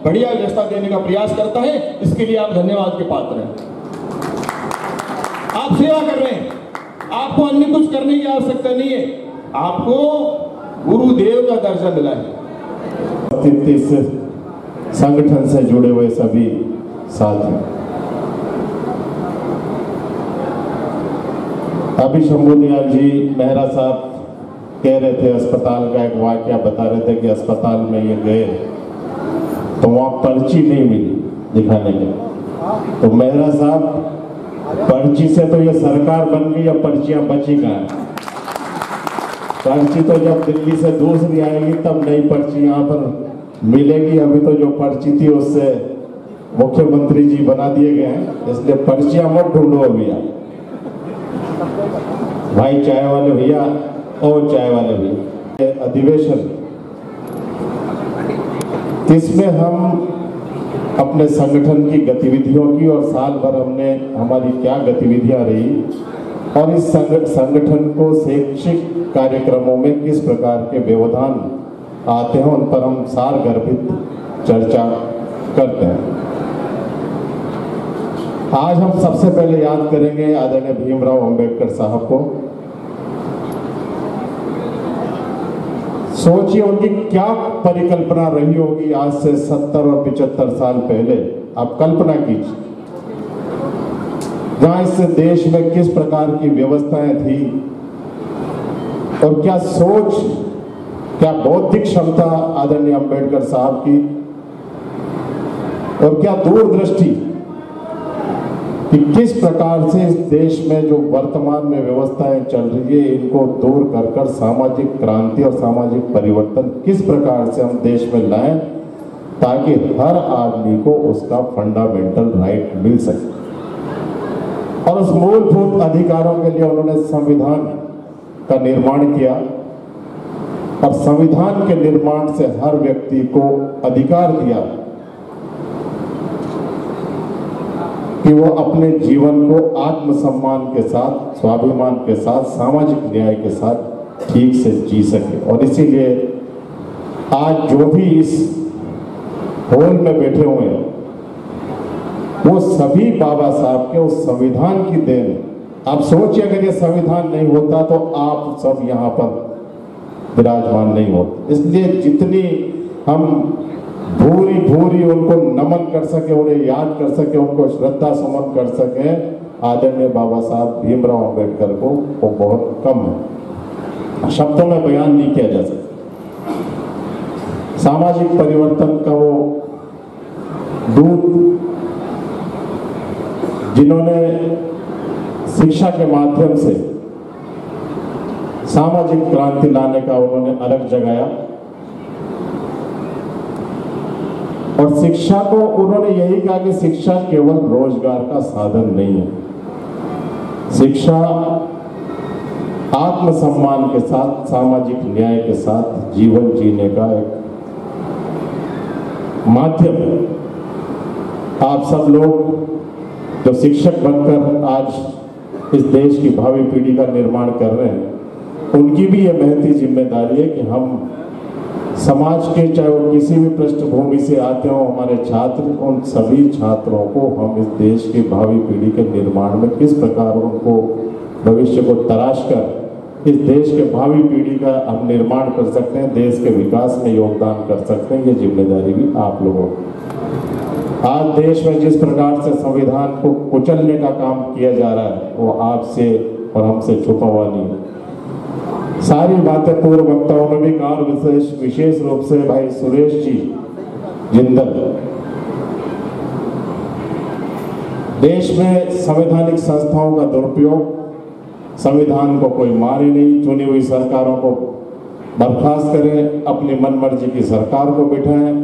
बढ़िया व्यवस्था देने का प्रयास करता है। इसके लिए आप धन्यवाद के पात्र हैं। आप सेवा कर रहे हैं, आपको अन्य कुछ करने की आवश्यकता नहीं है। आपको गुरुदेव का दर्जा मिला है, उपस्थित इस संगठन से जुड़े हुए सभी साथी। अभी शंभू दयाल जी मेहरा साहब कह रहे थे, अस्पताल का एक वाकया बता रहे थे कि अस्पताल में ये गए तो वहाँ पर्ची नहीं मिली दिखाने के। तो मेहरा साहब, पर्ची से तो ये सरकार बन गई, अब पर्चियां बची कहाँ? पर्ची तो जब दिल्ली से दूसरी आएगी तब नई पर्ची यहाँ पर मिलेगी। अभी तो जो पर्ची थी उससे मुख्यमंत्री जी बना दिए गए हैं, इसलिए पर्चियां मत ढूंढो अभी। भाई चाय वाले भैया और चाय वाले भैया, अधिवेशन इसमें हम अपने संगठन की गतिविधियों की और साल भर हमने हमारी क्या गतिविधियां रही और इस संगठन को शैक्षिक कार्यक्रमों में किस प्रकार के व्यवधान आते हैं उन पर हम सारगर्भित चर्चा करते हैं। आज हम सबसे पहले याद करेंगे आदरणीय भीमराव अंबेडकर साहब को। सोचिए उनकी क्या परिकल्पना रही होगी आज से 70 और 75 साल पहले। आप कल्पना कीजिए जहां इस देश में किस प्रकार की व्यवस्थाएं थी और क्या सोच, क्या बौद्धिक क्षमता आदरणीय अंबेडकर साहब की और क्या दूरदृष्टि कि किस प्रकार से इस देश में जो वर्तमान में व्यवस्थाएं चल रही है इनको दूर कर कर सामाजिक क्रांति और सामाजिक परिवर्तन किस प्रकार से हम देश में लाएं ताकि हर आदमी को उसका फंडामेंटल राइट मिल सके। और उस मूलभूत अधिकारों के लिए उन्होंने संविधान का निर्माण किया और संविधान के निर्माण से हर व्यक्ति को अधिकार दिया कि वो अपने जीवन को आत्मसम्मान के साथ, स्वाभिमान के साथ, सामाजिक न्याय के साथ ठीक से जी सके। और इसीलिए आज जो भी इस हॉल में बैठे हुए हैं वो सभी बाबा साहब के उस संविधान की देन। आप सोचिए अगर ये संविधान नहीं होता तो आप सब यहाँ पर विराजमान नहीं होते। इसलिए जितनी हम भूरी भूरी उनको नमन कर सके, उन्हें याद कर सके, उनको श्रद्धा सुमन कर सके आदरणीय बाबा साहब भीमराव अंबेडकर को, वो बहुत कम है, शब्दों में बयान नहीं किया जा सकता। सामाजिक परिवर्तन का वो दूत जिन्होंने शिक्षा के माध्यम से सामाजिक क्रांति लाने का उन्होंने अलग जगाया और शिक्षा को उन्होंने यही कहा कि शिक्षा केवल रोजगार का साधन नहीं है, शिक्षा आत्मसम्मान के साथ, सामाजिक न्याय के साथ जीवन जीने का एक माध्यम है। आप सब लोग जो शिक्षक बनकर आज इस देश की भावी पीढ़ी का निर्माण कर रहे हैं, उनकी भी यह महती जिम्मेदारी है कि हम समाज के, चाहे वो किसी भी पृष्ठभूमि से आते हो, हमारे छात्र, उन सभी छात्रों को हम इस देश की भावी पीढ़ी के निर्माण में किस प्रकार उनको भविष्य को तराश कर इस देश के भावी पीढ़ी का हम निर्माण कर सकते हैं, देश के विकास में योगदान कर सकते हैं। ये जिम्मेदारी भी आप लोगों की। आज देश में जिस प्रकार से संविधान को कुचलने का काम किया जा रहा है वो आपसे और हमसे छुपा हुआ नहीं है। सारी बातें पूर्व वक्ताओं में भी कहा, विशेष रूप से भाई सुरेश जी जिंदल। देश में संवैधानिक संस्थाओं का दुरुपयोग, संविधान को कोई मारे नहीं, चुनी हुई सरकारों को बर्खास्त करें, अपनी मनमर्जी की सरकार को बिठाएं,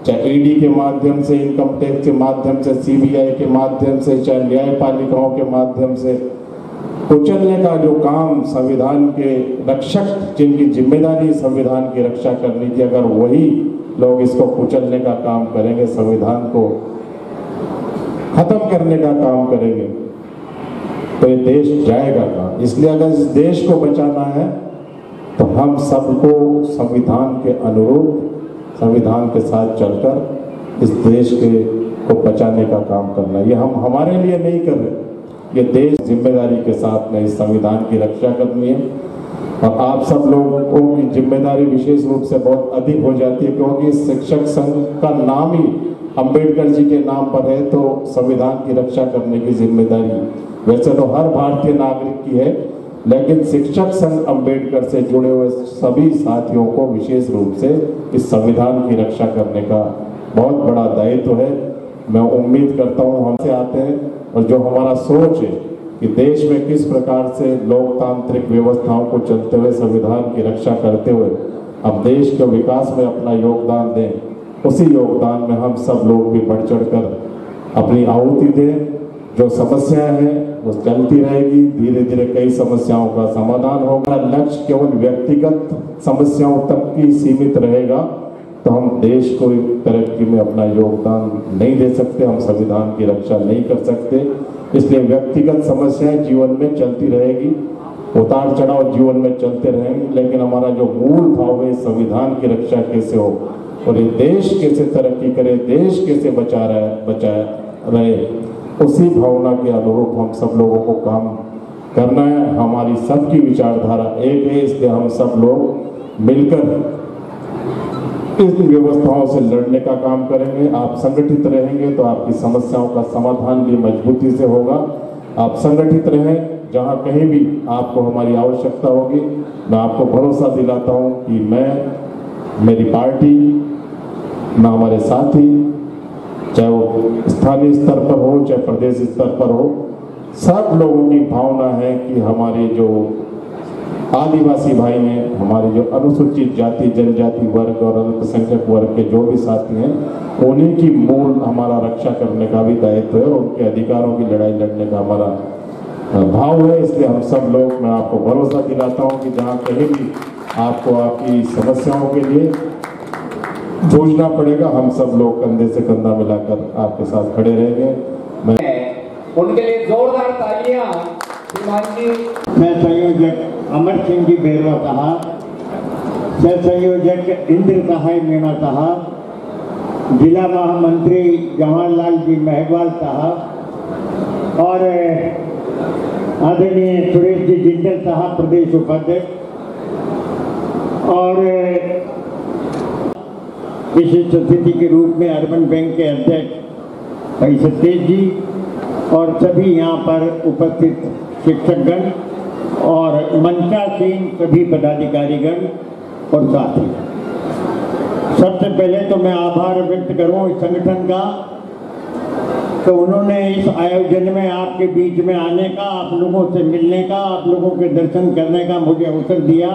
चाहे ईडी के माध्यम से, इनकम टैक्स के माध्यम से, सीबीआई के माध्यम से, चाहे न्यायपालिकाओं के माध्यम से। कुचलने का जो काम संविधान के रक्षक, जिनकी जिम्मेदारी संविधान की रक्षा करने की, अगर वही लोग इसको कुचलने का काम करेंगे, संविधान को खत्म करने का काम करेंगे, तो ये देश जाएगा कहाँ। इसलिए अगर इस देश को बचाना है तो हम सबको संविधान के अनुरूप, संविधान के साथ चलकर इस देश को बचाने का काम करना। ये हम हमारे लिए नहीं कर रहे, ये देश जिम्मेदारी के साथ में इस संविधान की रक्षा करनी है। और आप सब लोगों की जिम्मेदारी विशेष रूप से बहुत अधिक हो जाती है, क्योंकि शिक्षक संघ का नाम ही अंबेडकर जी के नाम पर है। तो संविधान की रक्षा करने की जिम्मेदारी वैसे तो हर भारतीय नागरिक की है, लेकिन शिक्षक संघ अंबेडकर से जुड़े हुए सभी साथियों को विशेष रूप से इस संविधान की रक्षा करने का बहुत बड़ा दायित्व है। मैं उम्मीद करता हूँ हमसे आते हैं और जो हमारा सोच है कि देश में किस प्रकार से लोकतांत्रिक व्यवस्थाओं को चलते हुए संविधान की रक्षा करते हुए हम देश के विकास में अपना योगदान दें, उसी योगदान में हम सब लोग भी बढ़ चढ़ कर अपनी आहुति दें। जो समस्याएं हैं वो चलती रहेगी, धीरे धीरे कई समस्याओं का समाधान होगा। लक्ष्य केवल व्यक्तिगत समस्याओं तक ही सीमित रहेगा तो हम देश को तरक्की में अपना योगदान नहीं दे सकते, हम संविधान की रक्षा नहीं कर सकते। इसलिए व्यक्तिगत समस्याएं जीवन में चलती रहेगी, उतार चढ़ाव जीवन में चलते रहेंगे, लेकिन हमारा जो मूल भाव है संविधान की रक्षा कैसे हो और ये देश कैसे तरक्की करे, देश कैसे बचा रहे, उसी भावना के अनुरूप हम सब लोगों को काम करना है। हमारी सबकी विचारधारा एक है, इसलिए हम सब लोग मिलकर इस व्यवस्थाओं से लड़ने का काम करेंगे। आप संगठित रहेंगे तो आपकी समस्याओं का समाधान भी मजबूती से होगा। आप संगठित रहें, जहां कहीं भी आपको हमारी आवश्यकता होगी, मैं आपको भरोसा दिलाता हूं कि मैं, मेरी पार्टी, मैं हमारे साथी, चाहे वो स्थानीय स्तर पर हो चाहे प्रदेश स्तर पर हो, सब लोगों की भावना है कि हमारे जो आदिवासी भाई हैं, हमारे जो अनुसूचित जाति जनजाति वर्ग और अल्पसंख्यक वर्ग के जो भी साथी हैं, उन्हीं की मूल हमारा रक्षा करने का भी दायित्व है, उनके अधिकारों की लड़ाई लड़ने का हमारा भाव है। इसलिए हम सब लोग, मैं आपको भरोसा दिलाता हूँ कि जहाँ कहीं भी आपको आपकी समस्याओं के लिए जूझना पड़ेगा, हम सब लोग कंधे से कंधा मिलाकर आपके साथ खड़े रहेंगे। उनके लिए जोरदार तालियां। मैं संयोजक अमर सिंह जी बेरवा साहब, सह संयोजक इंद्र सहाय मीणा साहब, जिला महामंत्री जवाहरलाल जी महगवाल साहब और आदरणीय सुरेश जी जिंदल साहब प्रदेश उपाध्यक्ष और विशिष्ट अतिथि के रूप में अर्बन बैंक के अध्यक्ष भाई सतेज जी और सभी यहाँ पर उपस्थित शिक्षकगण और मंचासीन सभी पदाधिकारीगण और साथी, सबसे पहले तो मैं आभार व्यक्त करूँ इस संगठन का तो उन्होंने इस आयोजन में आपके बीच में आने का, आप लोगों से मिलने का, आप लोगों के दर्शन करने का मुझे अवसर दिया।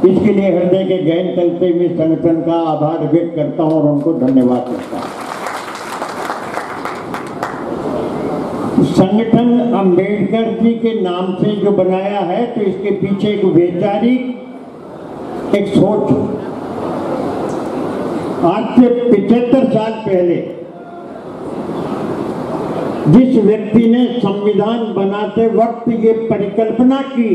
इसके लिए हृदय के गहन तल से मैं संगठन का आभार व्यक्त करता हूँ और उनको धन्यवाद करता हूँ। संगठन अंबेडकर जी के नाम से जो बनाया है तो इसके पीछे एक वैचारिक एक सोच, आज से 75 साल पहले जिस व्यक्ति ने संविधान बनाते वक्त ये परिकल्पना की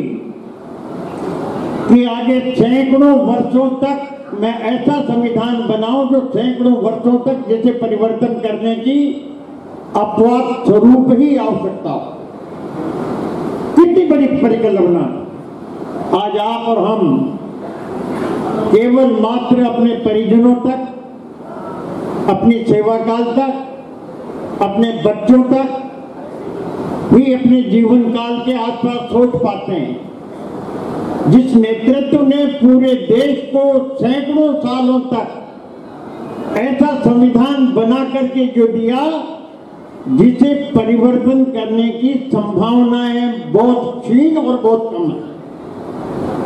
कि आगे सैकड़ों वर्षों तक मैं ऐसा संविधान बनाऊं जो सैकड़ों वर्षों तक जैसे परिवर्तन करने की अपवाद स्वरूप ही आवश्यकता हो। कितनी बड़ी परिकल्पना। आज आप और हम केवल मात्र अपने परिजनों तक, अपनी सेवा काल तक, अपने बच्चों तक ही अपने जीवन काल के आसपास सोच पाते हैं। जिस नेतृत्व ने पूरे देश को सैकड़ों सालों तक ऐसा संविधान बना करके जो दिया जिसे परिवर्तन करने की संभावनाएं बहुत क्षीण और बहुत कम है,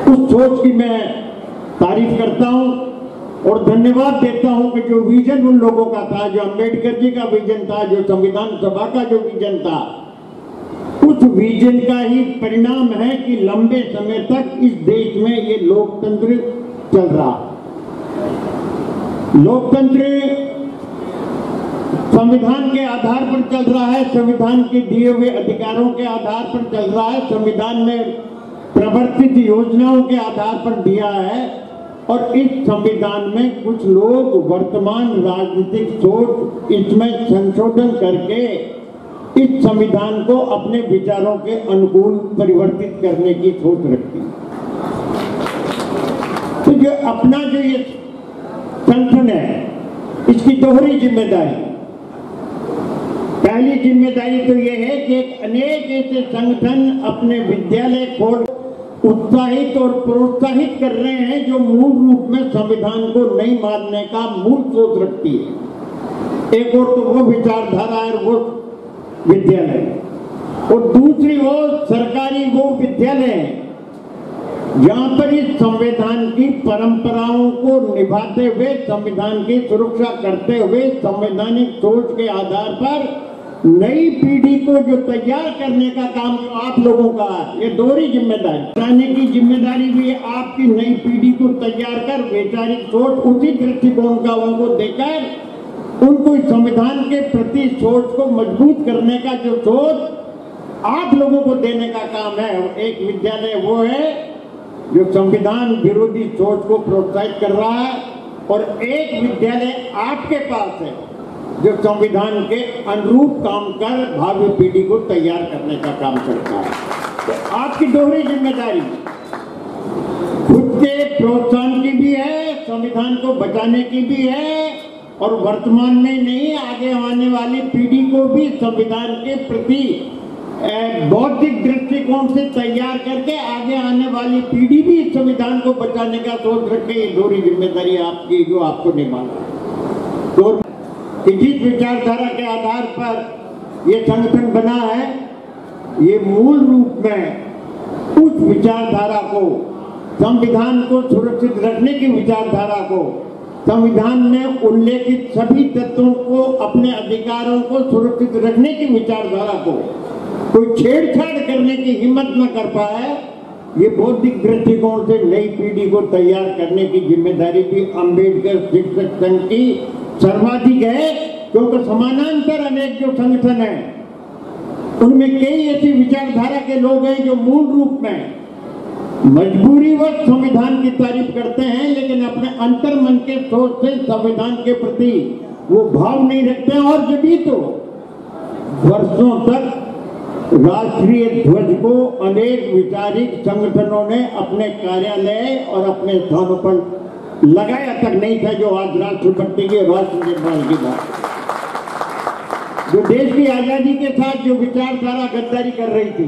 उस सोच की मैं तारीफ करता हूं और धन्यवाद देता हूं कि जो विजन उन लोगों का था, जो अंबेडकर जी का विजन था, जो संविधान सभा का जो विजन था, उस विजन का ही परिणाम है कि लंबे समय तक इस देश में ये लोकतंत्र चल रहा। लोकतंत्र संविधान के आधार पर चल रहा है, संविधान के दिए हुए अधिकारों के आधार पर चल रहा है, संविधान में प्रवर्तित योजनाओं के आधार पर दिया है। और इस संविधान में कुछ लोग वर्तमान राजनीतिक सोच इसमें संशोधन करके इस संविधान को अपने विचारों के अनुकूल परिवर्तित करने की सोच रखती है। तो जो अपना जो ये संगठन है, इसकी दोहरी जिम्मेदारी, पहली जिम्मेदारी तो ये है कि अनेक ऐसे संगठन अपने विद्यालय खोल उत्साहित और प्रोत्साहित कर रहे हैं जो मूल रूप में संविधान को नहीं मानने का मूल सोच रखती है। एक और तो वो विचारधारा है वो विद्यालय, और दूसरी ओर सरकारी वो विद्यालय है जहां पर इस संविधान की परंपराओं को निभाते हुए, संविधान की सुरक्षा करते हुए, संवैधानिक सोच के आधार पर नई पीढ़ी को जो तैयार करने का काम जो आप लोगों का है, ये दोहरी जिम्मेदारी, बनाने की जिम्मेदारी भी है आपकी। नई पीढ़ी को तैयार कर वैचारिक सोच उसी दृष्टिकोण का उनको देकर उनको इस संविधान के प्रति सोच को मजबूत करने का जो सोच आप लोगों को देने का काम है। एक विद्यालय वो है जो संविधान विरोधी सोच को प्रोत्साहित कर रहा है, और एक विद्यालय आपके पास है जो संविधान के अनुरूप काम कर भावी पीढ़ी को तैयार करने का काम करता है। तो आपकी दोहरी जिम्मेदारी खुद के प्रोत्साहन की भी है, संविधान को बचाने की भी है, और वर्तमान में नहीं आगे आने वाली पीढ़ी को भी संविधान के प्रति बौद्धिक दृष्टिकोण से तैयार करके आगे आने वाली पीढ़ी भी इस संविधान को बचाने का सोच रखे। ये दोहरी जिम्मेदारी आपकी जो आपको निभाना है। तो जिस विचारधारा के आधार पर ये संगठन बना है, ये मूल रूप में उस विचारधारा को, संविधान को सुरक्षित रखने की विचारधारा को, संविधान में उल्लेखित सभी तत्वों को, अपने अधिकारों को सुरक्षित रखने की विचारधारा को कोई छेड़छाड़ करने की हिम्मत न कर पाए, ये बौद्धिक दृष्टिकोण से नई पीढ़ी को तैयार करने की जिम्मेदारी भी अंबेडकर शिक्षक संघ की सर्वाधिक है। क्योंकि समानांतर अनेक जो संगठन है उनमें कई ऐसी विचारधारा के लोग हैं जो मूल रूप में मजबूरीवश संविधान की तारीफ करते हैं, लेकिन अपने अंतर मन के सोच से संविधान के प्रति वो भाव नहीं रखते हैं। और जब भी तो वर्षों तक राष्ट्रीय ध्वज को अनेक विचारिक संगठनों ने अपने कार्यालय और अपने स्थानों पर लगाया तक नहीं था, जो आज राष्ट्रपति के राष्ट्र निर्माण की बात, जो देश की आजादी के साथ जो विचारधारा गद्दारी कर रही थी,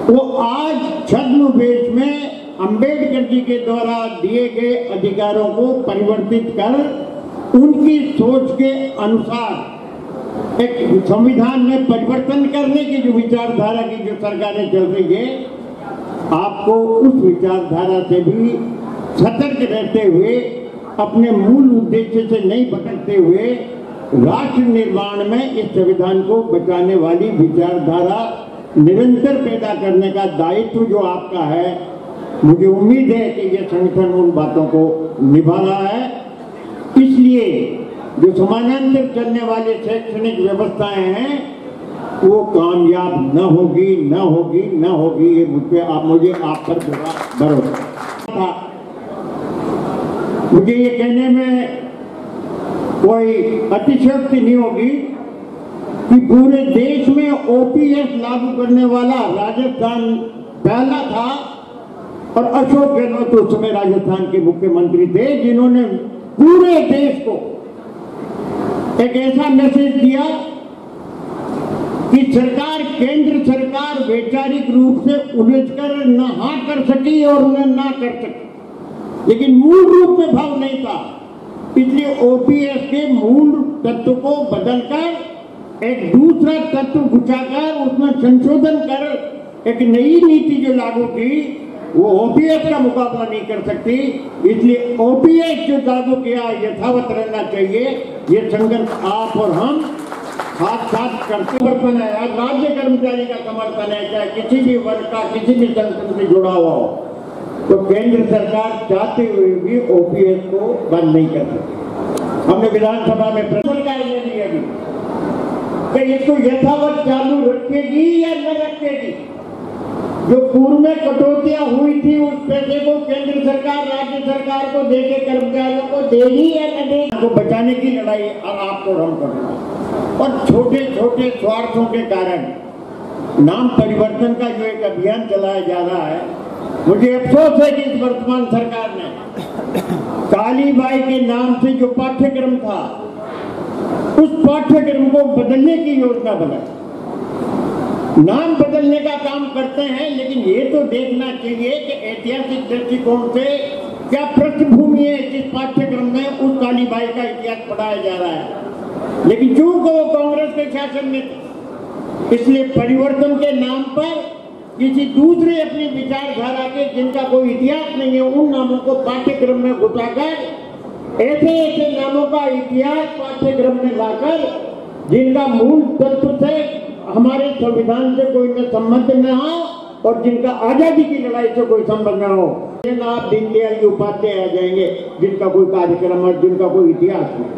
वो आज छद्मवेश में अंबेडकर जी के द्वारा दिए गए अधिकारों को परिवर्तित कर उनकी सोच के अनुसार एक संविधान में परिवर्तन करने की जो विचारधारा की जो सरकारें चल रही है, आपको उस विचारधारा से भी सतर्क रहते हुए, अपने मूल उद्देश्य से नहीं भटकते हुए, राष्ट्र निर्माण में इस संविधान को बचाने वाली विचारधारा निरंतर पैदा करने का दायित्व जो आपका है, मुझे उम्मीद है कि यह संगठन उन बातों को निभा रहा है। इसलिए जो समानांतर चलने वाली शैक्षणिक व्यवस्थाएं हैं वो कामयाब न होगी, न होगी, न होगी। ये मुझे आप पर पूरा भरोसा था। मुझे ये कहने में कोई अतिशयोक्ति नहीं होगी कि पूरे देश में ओपीएस लागू करने वाला राजस्थान पहला था, और अशोक गहलोत उस समय राजस्थान के मुख्यमंत्री थे जिन्होंने पूरे देश को एक ऐसा मैसेज दिया कि सरकार, केंद्र सरकार वैचारिक रूप से उलझकर न हाँ कर सकी और न ना कर सकी, लेकिन मूल रूप में भाव नहीं था। इसलिए ओपीएस के मूल तत्व को बदलकर एक दूसरा तत्व घुसाकर उसमें संशोधन कर एक नई नीति जो लागू की, वो ओपीएस का मुकाबला नहीं कर सकती। इसलिए ओपीएस जो लागू किया यथावत रहना चाहिए। ये संगठन आप और हम साथ साथ करते समर्थन है। आज राज्य कर्मचारी का समर्थन है, चाहे किसी भी वर्ग का, किसी भी संगठन से जुड़ा हुआ हो, तो केंद्र सरकार चाहते हुए भी ओपीएस को बंद नहीं कर सकती। हमने विधानसभा में सरकार ये दी अभी कि इसको यथावत चालू रखेगी या न रखेगी। जो पूर्व में कटौतियां हुई थी उस पैसे को केंद्र सरकार राज्य सरकार को देके कर्मचारियों को देगी या न देगी, को बचाने की लड़ाई अब आपको हम करना। और छोटे छोटे स्वार्थों के कारण नाम परिवर्तन का जो एक अभियान चलाया जा रहा है, मुझे अफसोस है कि इस वर्तमान सरकार ने कालीबाई के नाम से जो पाठ्यक्रम था उस पाठ्यक्रम को बदलने की योजना बनाई। नाम बदलने का काम करते हैं, लेकिन ये तो देखना चाहिए कि ऐतिहासिक दृष्टिकोण से क्या पृष्ठभूमि है जिस पाठ्यक्रम में उस कालीबाई का इतिहास पढ़ाया जा रहा है। लेकिन चूंकि वो कांग्रेस के शासन में थे, इसलिए परिवर्तन के नाम पर किसी दूसरे अपनी विचारधारा के जिनका कोई इतिहास नहीं है उन नामों को पाठ्यक्रम में घुसाकर ऐसे ऐसे नामों का इतिहास पाठ्यक्रम में लाकर जिनका मूल तत्व से हमारे संविधान से कोई न संबंध न हो और जिनका आजादी की लड़ाई से कोई संबंध न हो, आप दीनदयाल जी उपाध्याय आ जाएंगे जिनका कोई कार्यक्रम और जिनका कोई इतिहास नहीं।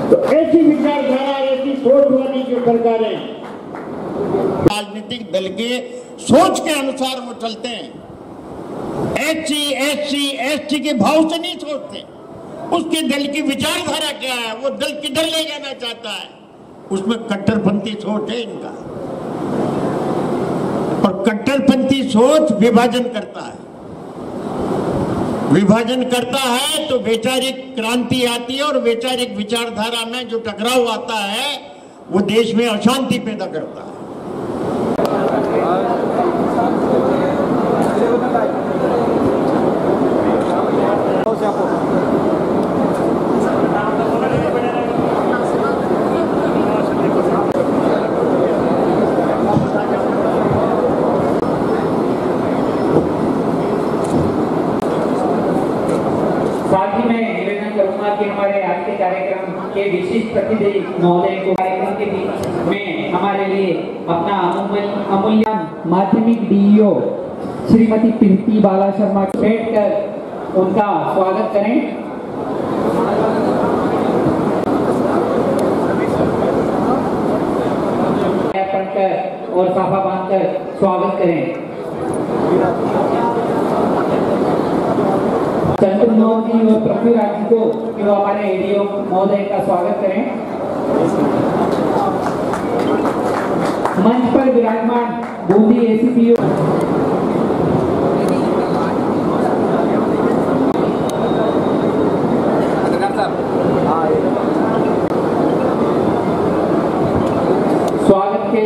तो ऐसी विचारधारा, ऐसी सोच वाली जो सरकारें राजनीतिक दल के सोच के अनुसार वो चलते हैं। एससी के भाव से नहीं सोचते। उसके दल की विचारधारा क्या है, वो दल किधर ले जाना चाहता है, उसमें कट्टरपंथी सोच है इनका। और कट्टरपंथी सोच विभाजन करता है। विभाजन करता है तो वैचारिक क्रांति आती है और वैचारिक विचारधारा में जो टकराव आता है वो देश में अशांति पैदा करता है। साथ ही मैं निवेदन करूंगा कि हमारे आज के कार्यक्रम के विशिष्ट अतिथि महोदय को कार्यक्रम के बीच में हमारे लिए अपना अमूल्य माध्यमिक डीईओ श्रीमती प्रीति बाला शर्मा भेंट कर उनका स्वागत करें। पढ़कर और साफा बांधकर स्वागत करें। चंद्रमोहन जी और पृथ्वीराज जी को कि वो हमारे एडीओ महोदय का स्वागत करें। मंच पर विराजमान बूंदी एसीपीओ स्वागत के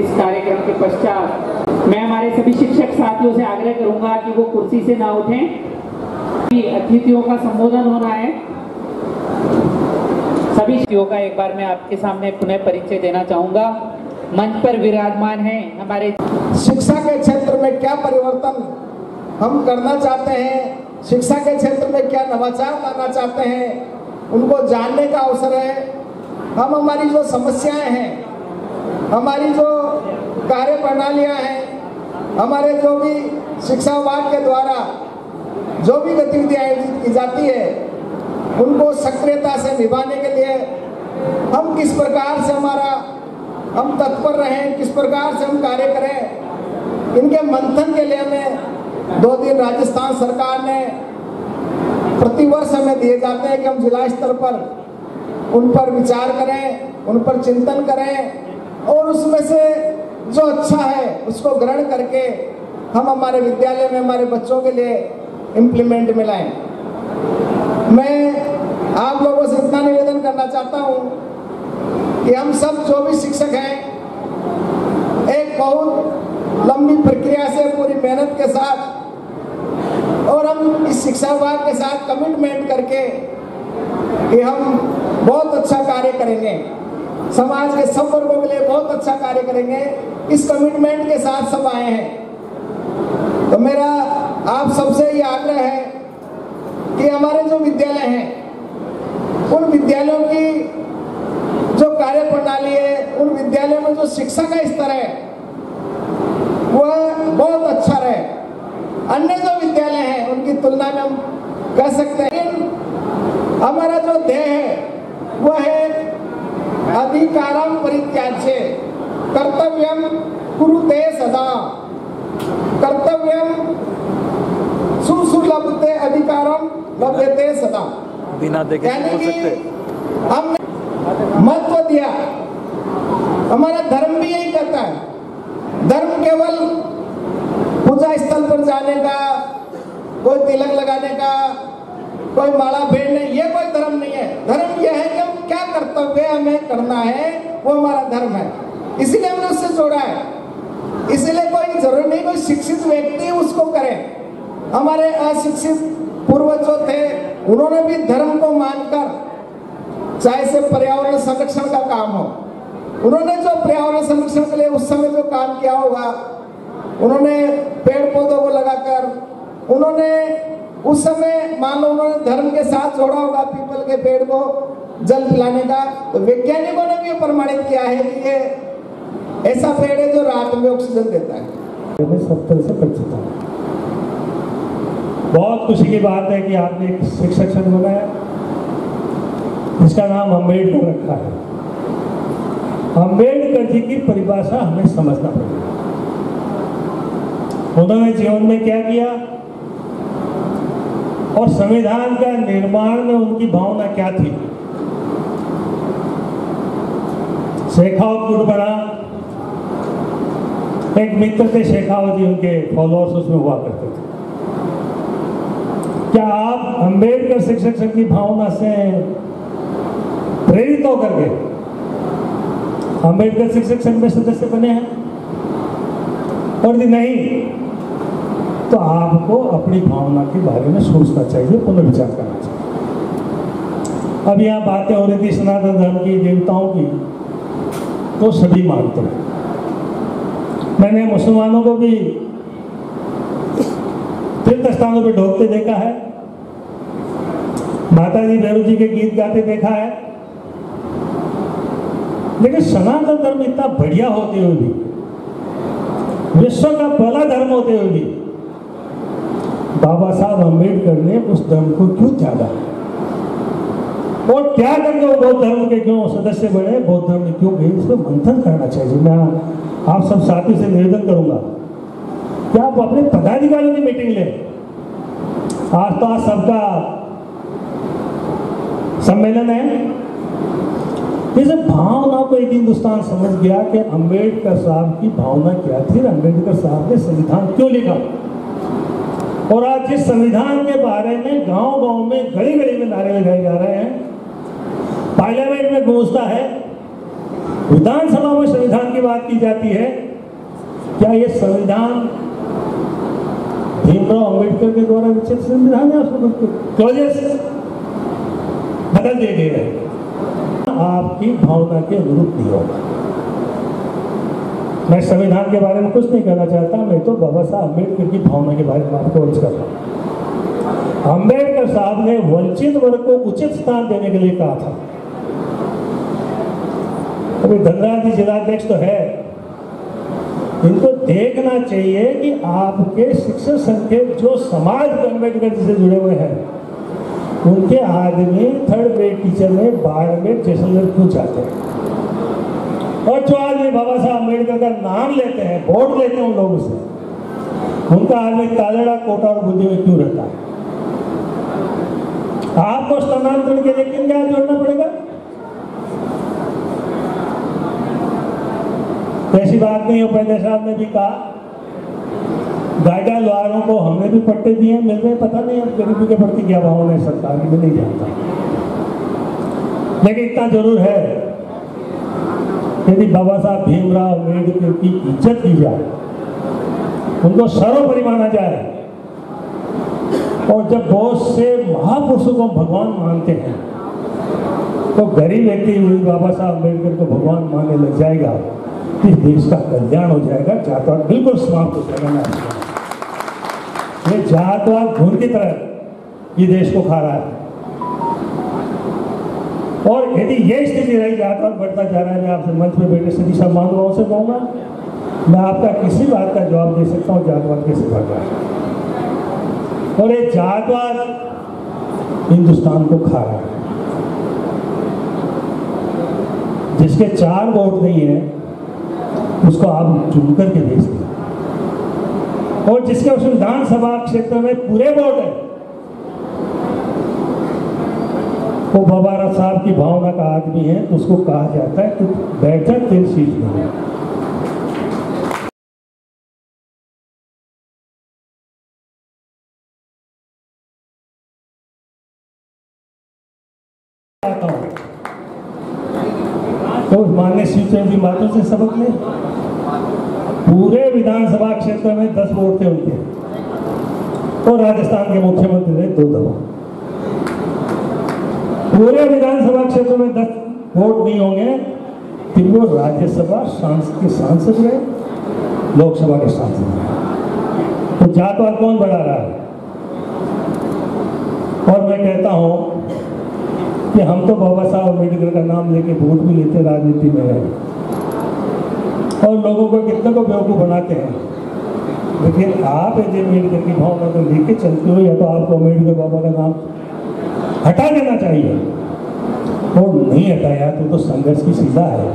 इस कार्यक्रम के पश्चात मैं हमारे सभी शिक्षक साथियों से आग्रह करूंगा कि वो कुर्सी से ना उठें। अतिथियों का संबोधन होना है। सभी अतिथियों का एक बार मैं आपके सामने पुनः परिचय देना चाहूंगा। मंच पर विराजमान हैं हमारे शिक्षा के क्षेत्र में क्या परिवर्तन हम करना चाहते हैं, शिक्षा के क्षेत्र में क्या नवाचार लाना चाहते हैं, उनको जानने का अवसर है। हम हमारी जो समस्याएं हैं, हमारी जो कार्य प्रणालियां हैं, हमारे जो भी शिक्षा विभाग के द्वारा जो भी गतिविधियां आयोजित की जाती है उनको सक्रियता से निभाने के लिए हम किस प्रकार से हम तत्पर रहें, किस प्रकार से हम कार्य करें, इनके मंथन के लिए हमें 2 दिन राजस्थान सरकार ने प्रतिवर्ष हमें दिए जाते हैं कि हम जिला स्तर पर उन पर विचार करें, उन पर चिंतन करें और उसमें से जो अच्छा है उसको ग्रहण करके हम हमारे विद्यालय में हमारे बच्चों के लिए इम्प्लीमेंट में लाएं। मैं आप लोगों से इतना निवेदन करना चाहता हूं कि हम सब जो भी शिक्षक हैं एक बहुत लंबी प्रक्रिया से पूरी मेहनत के साथ और हम इस शिक्षा विभाग के साथ कमिटमेंट करके कि हम बहुत अच्छा कार्य करेंगे, समाज के सब वर्गों के लिए बहुत अच्छा कार्य करेंगे, इस कमिटमेंट के साथ सब आए हैं। तो मेरा आप सबसे ये आग्रह है कि हमारे जो विद्यालय हैं उन विद्यालयों की जो कार्य प्रणाली है, उन विद्यालयों में जो शिक्षा का स्तर है वह बहुत अच्छा रहे। अन्य जो विद्यालय हैं उनकी तुलना में हम कह सकते हैं। हमारा जो ध्येय है वह है अधिकारम परित्याज्य कर्तव्यम कुरुते सदा, कर्तव्यम सुलभते अधिकारम लभ्यते सदा। बिना देखे यानी कि हमने महत्व दिया, हमारा धर्म भी यही कहता है, धर्म केवल पूजा पर जाने का, कोई तिलक लगाने का, कोई माला फेरने, ये कोई धर्म नहीं है। धर्म ये है कि हम क्या कर्तव्य हमें करना है वो हमारा धर्म है, इसीलिए हमने उससे जोड़ा है। इसलिए कोई जरूरी नहीं कोई शिक्षित व्यक्ति उसको करे। हमारे अशिक्षित पूर्वज जो थे उन्होंने भी धर्म को मानकर, चाहे से पर्यावरण संरक्षण का काम हो, उन्होंने जो पर्यावरण संरक्षण के लिए उस समय जो काम किया होगा, उन्होंने पेड़ पौधों को लगाकर, उन्होंने उस समय मान लो उन्होंने धर्म के साथ जोड़ा होगा पीपल के पेड़ को जल पिलाने का, तो वैज्ञानिकों ने भी प्रमाणित किया है कि ये ऐसा पेड़ है जो रात में ऑक्सीजन देता है। मैं सब तरह से परिचित हूँ। बहुत खुशी की बात है कि आपने एक शिक्षक संघ बनाया जिसका नाम अम्बेडकर रखा है। अम्बेडकर जी की परिभाषा हमें समझना पड़ेगा। उन्होंने जीवन में क्या किया और संविधान का निर्माण में उनकी भावना क्या थी। शेखावत गुट बना, एक मित्र थे शेखावत जी, उनके फॉलोअर्स उसमें हुआ करते थे। क्या आप अम्बेडकर शिक्षक संघ की भावना से प्रेरित होकर के अम्बेडकर शिक्षक संघ में सदस्य बने हैं? और यदि नहीं तो आपको अपनी भावना के बारे में सोचना चाहिए, पुनर्विचार करना चाहिए। अब यहाँ बातें हो रही थी सनातन धर्म की, देवताओं की, तो सभी मानते हैं। मैंने मुसलमानों को भी तीर्थ स्थानों पर ढोकते देखा है, माता जी भैरव जी के गीत गाते देखा है, लेकिन सनातन धर्म इतना बढ़िया होते हुए भी, विश्व का पहला धर्म होते हुए भी, बाबा साहब अम्बेडकर ने उस धर्म को क्यों त्यागा और त्याग करके वो बौद्ध धर्म के क्यों सदस्य बने, बौद्ध धर्म में क्यों गए, इस पर मंथन करना चाहिए। मैं आप सब साथी से निवेदन करूंगा कि आप अपने पदाधिकारियों की मीटिंग लें। आज तो आज सबका सम्मेलन है। इस भावना को एक हिंदुस्तान समझ गया कि अम्बेडकर साहब की भावना क्या थी, अम्बेडकर साहब ने संविधान क्यों लिखा। और आज जिस संविधान के बारे में गांव-गांव में, गली-गली में नारे लगाए जा रहे हैं, पार्लियामेंट में गूंजता है, विधानसभा में संविधान की बात की जाती है, क्या ये संविधान भीमराव अम्बेडकर के द्वारा विकसित संविधान है? उसको क्लॉजेस बदल दिए गए हैं, आपकी भावना के अनुरूप नहीं होगा। मैं संविधान के बारे में कुछ नहीं कहना चाहता, मैं तो बाबा साहब अम्बेडकर की भावना के बारे में आपको अर्ज कर रहा हूँ। अम्बेडकर साहब ने वंचित वर्ग को उचित स्थान देने के लिए कहा था। अभी धनराज जी जिलाध्यक्ष तो है, इनको देखना चाहिए कि आपके शिक्षक संघ के जो समाज अम्बेडकर जी से जुड़े हुए हैं, उनके आदमी थर्ड ग्रेड टीचर में बाड़मेर जैसलमेर क्यों जाते हैं, और जो आदमी बाबा साहब अम्बेडकर का नाम लेते हैं, वोट लेते हैं उन लोगों से, उनका आदमी तालेड़ा, कोटा और बुद्धि में क्यों रहता है? आपको स्थानांतरण के लिए किन क्या जोड़ना पड़ेगा? ऐसी बात नहीं है। उपेंद्र साहब ने भी कहा गाइडा लोहारों को हमने भी पट्टे दिए, मिल रहे पता नहीं, अब गरीबी के प्रति क्या भाव है सरकार की, मैं नहीं जानता, लेकिन इतना जरूर है यदि बाबा साहब भीमराव अम्बेडकर की इज्जत की जाए, उनको सर्वोपरि माना जाए, और जब बहुत से महापुरुषों को भगवान मानते हैं तो गरीब व्यक्ति बाबा साहब अम्बेडकर को भगवान मानने लग जाएगा, इस देश का कल्याण हो जाएगा, जातवाद बिल्कुल समाप्त हो जाएगा। ये जातवाद घुन की तरह ये देश को खा रहा है, और यदि ये स्थिति रही, जातवाद बढ़ता जा रहा है, मैं आपसे मंच में बैठे सभी सम्मान भाव से कहूँगा, मैं आपका किसी बात का जवाब दे सकता हूँ जातवाद कैसे बढ़ रहा है, और ये जातवाद हिंदुस्तान को खा रहा है। जिसके 4 वोट नहीं है उसको आप चुन करके भेज दें, और जिसके उस विधानसभा क्षेत्र में पूरे वोट है, वो बाबा साहब की भावना का आदमी है, तो उसको कहा जाता है कि बैठक तेरी सीट नहीं है। आता हूँ तो माननीय श्री चंद्र जी बातों से सबक ले। पूरे विधानसभा क्षेत्र में 10 वोट थे उनके, और राजस्थान के मुख्यमंत्री रहे 2 दफा। पूरे विधानसभा क्षेत्र में 10 वोट नहीं होंगे, फिर वो राज्यसभा के सांसद रहे, लोकसभा के सांसद रहे। तो जातवाद कौन बढ़ा रहा है? और मैं कहता हूं कि हम तो बाबा साहब अम्बेडकर का नाम लेके वोट भी लेते, राजनीति में है, और लोगों को कितने को बेवकूफ बनाते हैं। लेकिन आप यदि अम्बेडकर की भावना को लेके चलते हो, या तो आपको अम्बेडकर बाबा का नाम हटा देना चाहिए, और नहीं हटाया तो संघर्ष की सीधा है।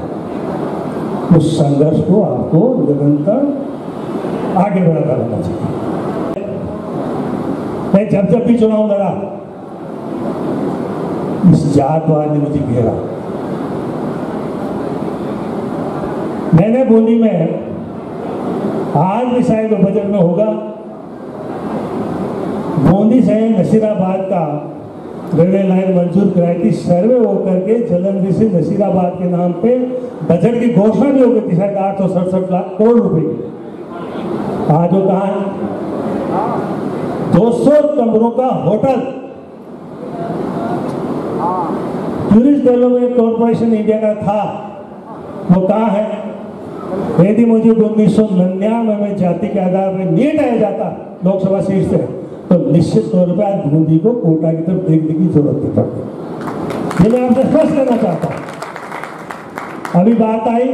उस संघर्ष को आपको निरंतर आगे बढ़ाता रहना चाहिए। मैं जब भी चुनाव लड़ा, इस जातवाद ने मुझे घेरा। मैंने बोली में आज भी शायद बजट में होगा, बूंदी से नसीराबाद का रेलवे लाइन मंजूर कराई थी, सर्वे हो करके जलंधर से नसीराबाद के नाम पे बजट की घोषणा भी हो गई थी, शायद 867 लाख करोड़ रुपए की। आज वो कहाँ है? 200 कमरों का hotel tourist development corporation India का था, वो कहाँ है? यदि मुझे 1999 में जाति के आधार पर नहीं हटाया जाता लोकसभा सीट से, तो निश्चित तौर पर आज बूंदी को कोटा की तरफ देखने की जरूरत नहीं पड़ती। ये मैं आपसे स्पष्ट करना चाहता हूँ। अभी बात आई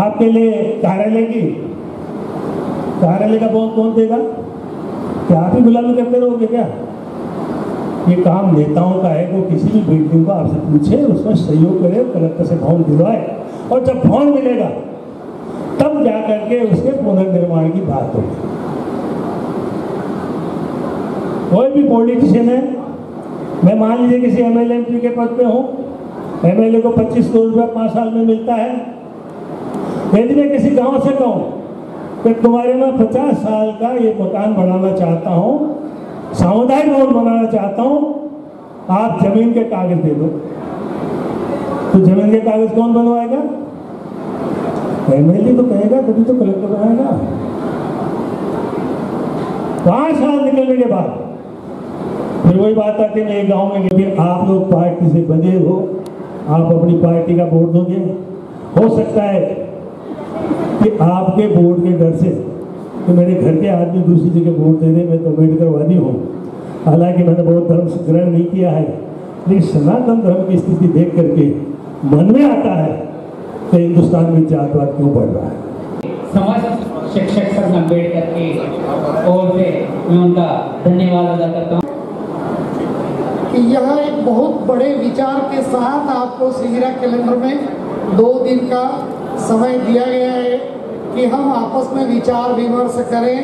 आपके लिए कार्यालय की, कार्यालय का बॉन्ड कौन देगा? क्या आप ही गुलामी करते रहोगे क्या? ये काम नेताओं का है, वो किसी भी बिल्डिंग को आपसे पूछे, उसमें सहयोग करे, कलेक्टर से भवन दिलवाए, और जब भवन मिलेगा तब जाकर के उसके पुनर्निर्माण की बात होगी। कोई भी पॉलिटिशियन है, मैं मान लीजिए किसी एमएलए एमपी के पद पे हूँ, एमएलए को 25 करोड़ रुपया 5 साल में मिलता है। यदि मैं किसी गांव से कहूँ कि तुम्हारे मैं 50 साल का ये मकान बनाना चाहता हूँ, सामुदायिक भवन बनाना चाहता हूँ, आप जमीन के कागज दे दो, तो जमीन के कागज कौन बनवाएगा? एमएलए तो कहेगा, तभी तो कलेक्टर बनाएगा। 5 साल निकलने के बाद फिर वही बात आती है, एक गांव में कि आप लोग पार्टी से बने हो, आप अपनी पार्टी का वोट दोगे। हो सकता है कि आपके वोट के डर से कि मेरे घर के आदमी दूसरी जगह वोट दे रहे, मैं तो अम्बेडकरवादी हूँ, हालांकि मैंने बहुत धर्म ग्रहण नहीं किया है, लेकिन सनातन धर्म की स्थिति देख करके मन में आता है कि हिंदुस्तान में जातवाद क्यों बढ़ रहा है। समाज शिक्षक संघ अम्बेडकर की ओर से मैं उनका धन्यवाद अदा करता हूँ कि यह एक बहुत बड़े विचार के साथ आपको सिंगरा कैलेंडर में 2 दिन का समय दिया गया है कि हम आपस में विचार विमर्श करें,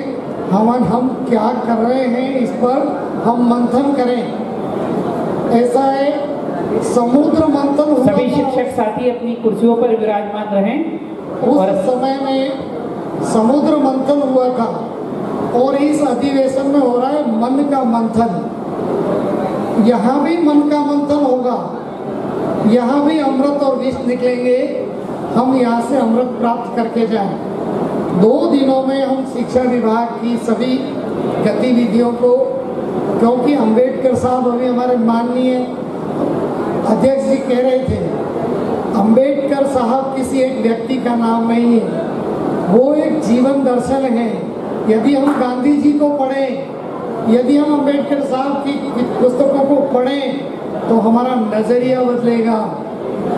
हम क्या कर रहे हैं इस पर हम मंथन करें। ऐसा है, समुद्र मंथन हुआ। सभी शिक्षक साथी अपनी कुर्सियों पर विराजमान रहें। उस समय में समुद्र मंथन हुआ था, और इस अधिवेशन में हो रहा है मन का मंथन। यहाँ भी मन का मंथन होगा, यहाँ भी अमृत और विष निकलेंगे, हम यहाँ से अमृत प्राप्त करके जाएं। 2 दिनों में हम शिक्षा विभाग की सभी गतिविधियों को, क्योंकि अंबेडकर साहब अभी हमारे माननीय अध्यक्ष जी कह रहे थे, अंबेडकर साहब किसी एक व्यक्ति का नाम नहीं है, वो एक जीवन दर्शन है। यदि हम गांधी जी को पढ़ें, यदि हम अंबेडकर साहब की पुस्तकों को पढ़ें, तो हमारा नजरिया बदलेगा।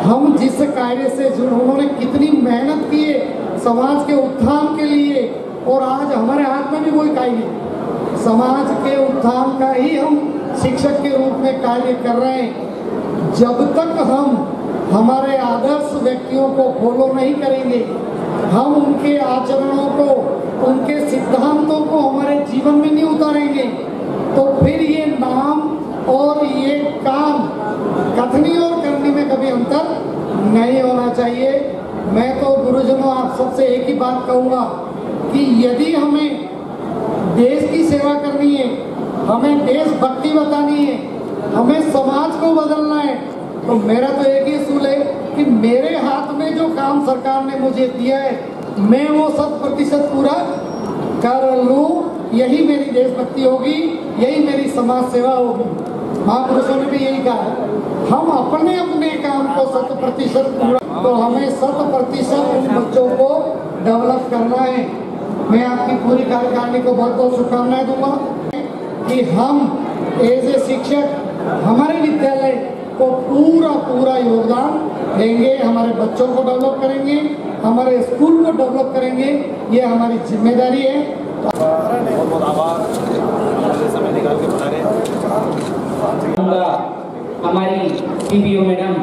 हम जिस कार्य से जुड़े, उन्होंने कितनी मेहनत की है समाज के उत्थान के लिए, और आज हमारे हाथ में भी कोई कार्य नहीं, समाज के उत्थान का ही हम शिक्षक के रूप में कार्य कर रहे हैं। जब तक हम हमारे आदर्श व्यक्तियों को फॉलो नहीं करेंगे, हम उनके आचरणों को, उनके सिद्धांतों को हमारे जीवन में नहीं उतारेंगे, तो फिर ये नाम और ये काम, कथनी और करनी में कभी अंतर नहीं होना चाहिए। मैं तो गुरुजनों आप सबसे एक ही बात कहूँगा कि यदि हमें देश की सेवा करनी है, हमें देशभक्ति बतानी है, हमें समाज को बदलना है। तो मेरा तो एक ही असूल है कि मेरे हाथ में जो काम सरकार ने मुझे दिया है मैं वो 100% पूरा कर लूँ। यही मेरी देशभक्ति होगी, यही मेरी समाज सेवा होगी। महापुरुषों ने भी यही कहा है, हम अपने अपने काम को 100% पूरा, तो हमें 100% उन बच्चों को डेवलप करना है। मैं आपकी पूरी कार्यकारिणी को बहुत बहुत शुभकामनाएं दूंगा कि हम एज ए शिक्षक हमारे विद्यालय को पूरा योगदान देंगे, हमारे बच्चों को डेवलप करेंगे, हमारे स्कूल को डेवलप करेंगे, ये हमारी जिम्मेदारी है। हमारी पीबीओ मैडम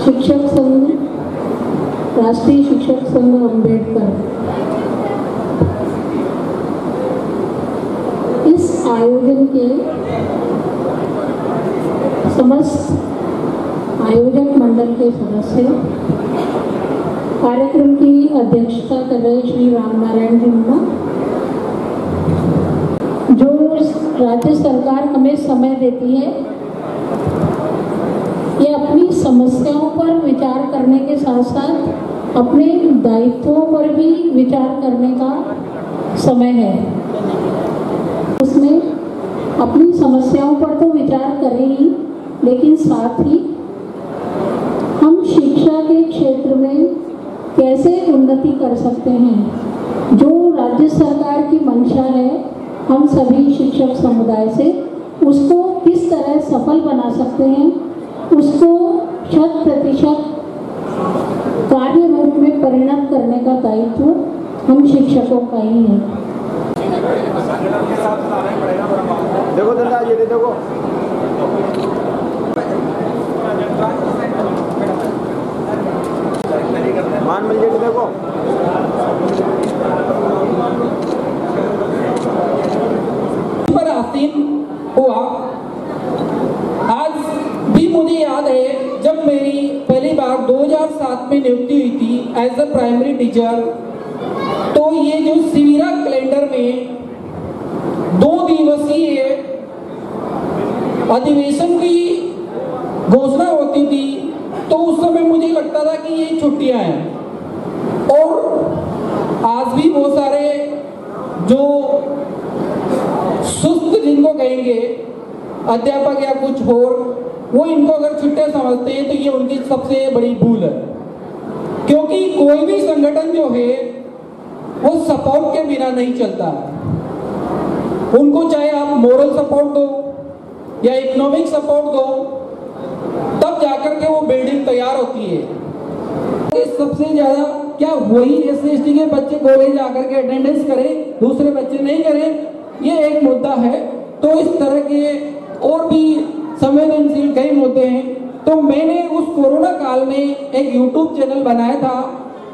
शिक्षक संघ, राष्ट्रीय शिक्षक संघ अम्बेडकर, इस आयोजन के समस्त आयोजक मंडल के सदस्य, कार्यक्रम की अध्यक्षता कर रहे श्री रामनारायण जिन्ना, जो राज्य सरकार हमें समय देती है, ये अपनी समस्याओं पर विचार करने के साथ साथ अपने दायित्वों पर भी विचार करने का समय है। उसमें अपनी समस्याओं पर तो विचार करें ही, लेकिन साथ ही हम शिक्षा के क्षेत्र में कैसे उन्नति कर सकते हैं। जो राज्य सरकार की मंशा है हम सभी शिक्षक समुदाय से, उसको किस तरह सफल बना सकते हैं, उसको 100% कार्य रूप में परिणत करने का दायित्व हम शिक्षकों का ही है। देखो दादा ये देखो मान मिल जाए, देखो पर आसीन हुआ। आज भी मुझे याद है जब मेरी पहली बार 2007 में नियुक्ति हुई थी एज अ प्राइमरी टीचर, तो ये जो सिविरा कैलेंडर में 2 दिवसीय अधिवेशन की घोषणा होती थी, तो उस समय मुझे लगता था कि ये छुट्टियां हैं। और आज भी बहुत सारे जो सुस्त जिनको कहेंगे अध्यापक या कुछ और, वो इनको अगर छुट्टियां समझते हैं तो ये उनकी सबसे बड़ी भूल है। क्योंकि कोई भी संगठन जो है वो सपोर्ट के बिना नहीं चलता। उनको चाहे आप मोरल सपोर्ट दो या इकोनॉमिक सपोर्ट दो, तब जाकर के वो बिल्डिंग तैयार होती है। सबसे ज्यादा क्या वही SC/ST के बच्चे कॉलेज आकर के अटेंडेंस करें, दूसरे बच्चे नहीं करें, ये एक मुद्दा है। तो इस तरह के और भी संवेदनशील कई मुद्दे हैं। तो मैंने उस कोरोना काल में एक YouTube चैनल बनाया था,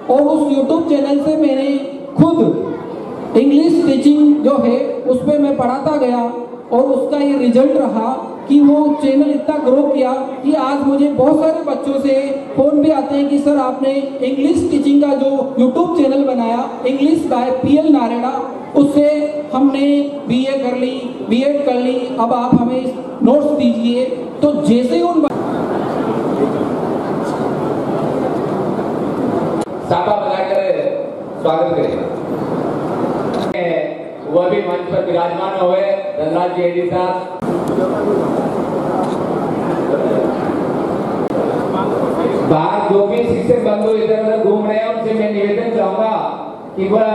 और उस YouTube चैनल से मैंने खुद इंग्लिश टीचिंग जो है उस पर मैं पढ़ाता गया, और उसका ये रिजल्ट रहा कि वो चैनल इतना ग्रो किया कि आज मुझे बहुत सारे बच्चों से फोन भी आते हैं कि सर आपने इंग्लिश टीचिंग का जो यूट्यूब चैनल बनाया इंग्लिश बाय PL नारेड़ा, उससे हमने BA कर ली, B.Ed कर ली, अब आप हमें नोट्स दीजिए। तो जैसे उन सापा बनाकर स्वागत करें। वह भी मंच पर विराजमान हुए धनराज जी साहब। बाहर जो भी शिक्षक बंधु इधर उधर घूम रहे हैं उनसे मैं निवेदन चाहूंगा कि वह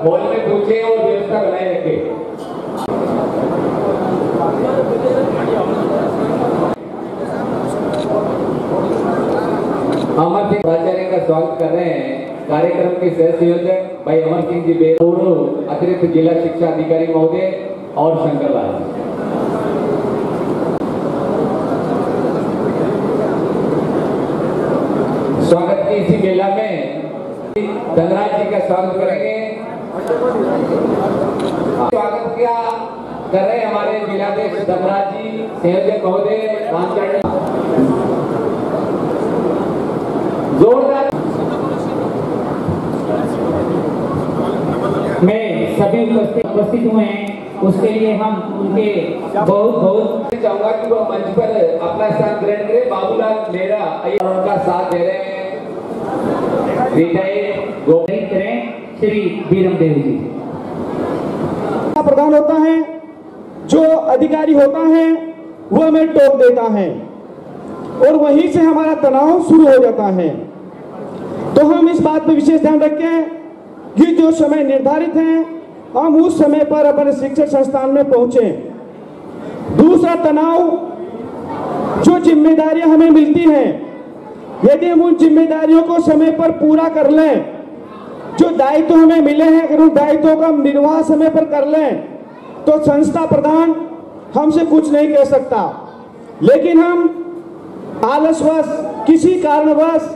हॉल में पूछे और व्यवस्था बनाए रखे। अमर सिंह प्राचार्य का स्वागत कर रहे हैं। कार्यक्रम के सह संयोजक भाई अमर सिंह जी बेरोड, अतिरिक्त जिला शिक्षा अधिकारी महोदय और शंकर लाल। स्वागत की इसी मेला में धनराज जी का स्वागत करेंगे। स्वागत किया कर रहे हमारे जिलाध्यक्ष धनराज जी, संयोजक महोदय रामचरण। जोरदार मैं सभी उपस्थित हुए हैं उसके लिए हम उनके बहुत बहुत चाहूंगा कि वो मंच पर अपना स्थान ग्रहण करें। बाबूलाल मेहरा उनका साथ दे रहे हैं। करें श्री बीरमदेव जी। प्रधान होता है, जो अधिकारी होता है वो हमें टोक देता है और वहीं से हमारा तनाव शुरू हो जाता है। तो हम इस बात पर विशेष ध्यान रखें कि जो समय निर्धारित है हम उस समय पर अपने शिक्षण संस्थान में पहुंचे। दूसरा तनाव, जो जिम्मेदारियां हमें मिलती हैं, यदि हम उन जिम्मेदारियों को समय पर पूरा कर लें, जो दायित्व हमें मिले हैं अगर उन दायित्वों का निर्वाह समय पर कर लें, तो संस्था प्रधान हमसे कुछ नहीं कह सकता। लेकिन हम आलसवश, किसी कारणवश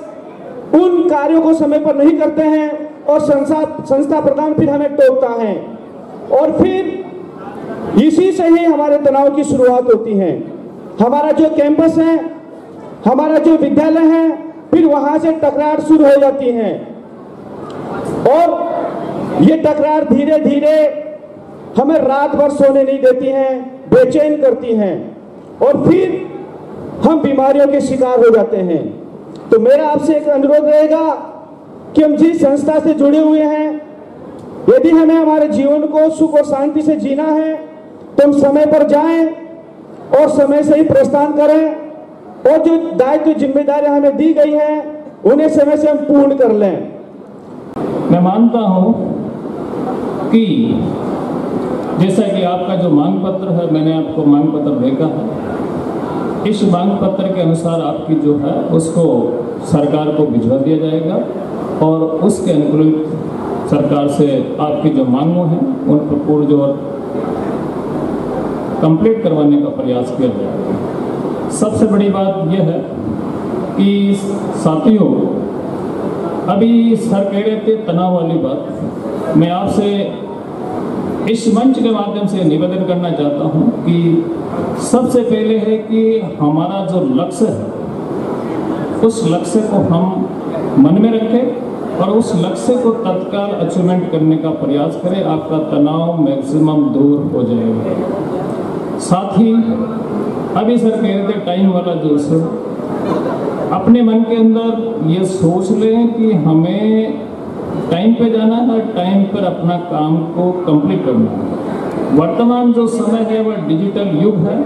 उन कार्यों को समय पर नहीं करते हैं और संस्था प्रधान फिर हमें टोकता है और फिर इसी से ही हमारे तनाव की शुरुआत होती है। हमारा जो कैंपस है, हमारा जो विद्यालय है, फिर वहां से टकरार शुरू हो जाती है और ये टकरार धीरे धीरे हमें रात भर सोने नहीं देती हैं, बेचैन करती हैं और फिर हम बीमारियों के शिकार हो जाते हैं। तो मेरा आपसे एक अनुरोध रहेगा कि हम जिस संस्था से जुड़े हुए हैं, यदि हमें हमारे जीवन को सुख और शांति से जीना है तो हम समय पर जाएं और समय से ही प्रस्थान करें और जो दायित्व जिम्मेदारियां हमें दी गई हैं उन्हें समय से हम पूर्ण कर लें। मैं मानता हूं कि जैसा कि आपका जो मांग पत्र है, मैंने आपको मांग पत्र भेजा है, इस मांग पत्र के अनुसार आपकी जो है उसको सरकार को भिजवा दिया जाएगा और उसके अनुकूलित सरकार से आपकी जो मांगों हैं उन पर पुरजोर कंप्लीट करवाने का प्रयास किया जाएगा। सबसे बड़ी बात यह है कि साथियों, अभी सर कह रहे थे तनाव वाली बात, मैं आपसे इस मंच के माध्यम से निवेदन करना चाहता हूं कि सबसे पहले है कि हमारा जो लक्ष्य है उस लक्ष्य को हम मन में रखें और उस लक्ष्य को तत्काल अचीवमेंट करने का प्रयास करें। आपका तनाव मैक्सिमम दूर हो जाएगा। साथ ही अभी सर कह रहे थे टाइम वाला जो है, अपने मन के अंदर ये सोच लें कि हमें टाइम पे जाना है, टाइम पर अपना काम को कंप्लीट करना है। वर्तमान जो समय है वह डिजिटल युग है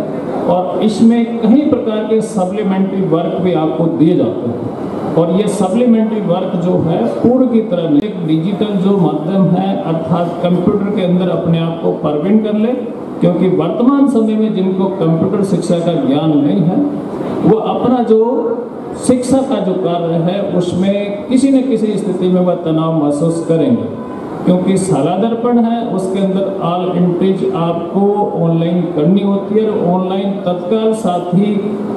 और इसमें कई प्रकार के सप्लीमेंट्री वर्क भी आपको दिए जाते हैं और ये सप्लीमेंट्री वर्क जो है पूर्व की तरह एक डिजिटल जो माध्यम है अर्थात कंप्यूटर के अंदर अपने आप को प्रवीण कर ले, क्योंकि वर्तमान समय में जिनको कंप्यूटर शिक्षा का ज्ञान नहीं है वो अपना जो शिक्षा का जो कार्य है उसमें किसी न किसी स्थिति में वह तनाव महसूस करेंगे, क्योंकि शाला दर्पण है उसके अंदर ऑल एंट्रीज आपको ऑनलाइन करनी होती है और ऑनलाइन तत्काल, साथ ही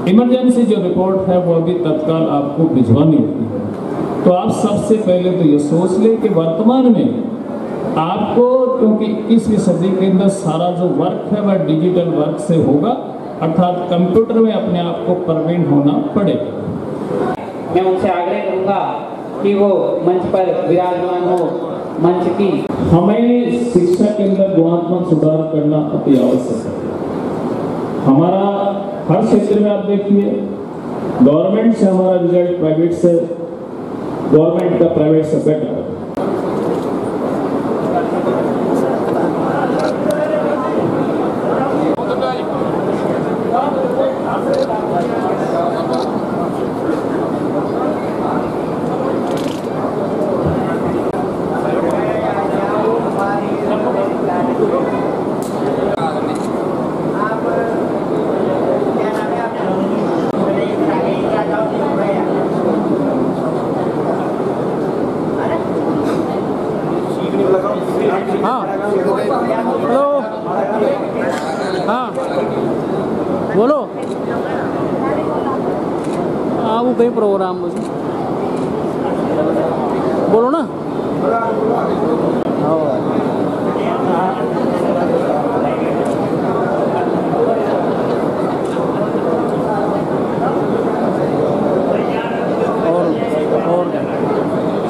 इमरजेंसी जो रिपोर्ट है वो भी तत्काल आपको भिजवानी होती है। तो आप सबसे पहले तो ये सोच लें कि वर्तमान में आपको, क्योंकि 21वीं सदी के अंदर सारा जो वर्क है वह डिजिटल वर्क से होगा, अर्थात कंप्यूटर में अपने आप को प्रवीण होना पड़ेगा। मैं उनसे आग्रह करूंगा कि वो मंच पर विराजमान हो। मंच की हमें शिक्षा के अंदर गुणात्मक सुधार करना अति आवश्यक है। हमारा हर क्षेत्र में आप देखिए, गवर्नमेंट से हमारा रिजल्ट प्राइवेट से, गवर्नमेंट का प्राइवेट से बेटर है। बोलो। हाँ वो कहीं प्रोग्राम मुझे बोलो ना। और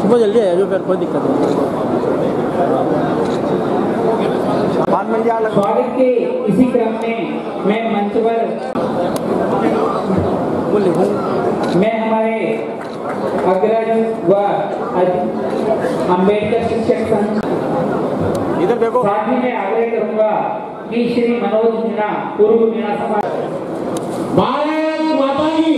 सुबह जल्दी आ जाओ, फिर कोई दिक्कत नहीं। स्वागत के इसी क्रम में मैं मंच पर मैं हमारे अग्रज व अम्बेडकर शिक्षक संघ इधर देखो साथ ही मैं आग्रह करूंगा कि श्री मनोज मीणा पूर्व मीणा समाज भारत माता की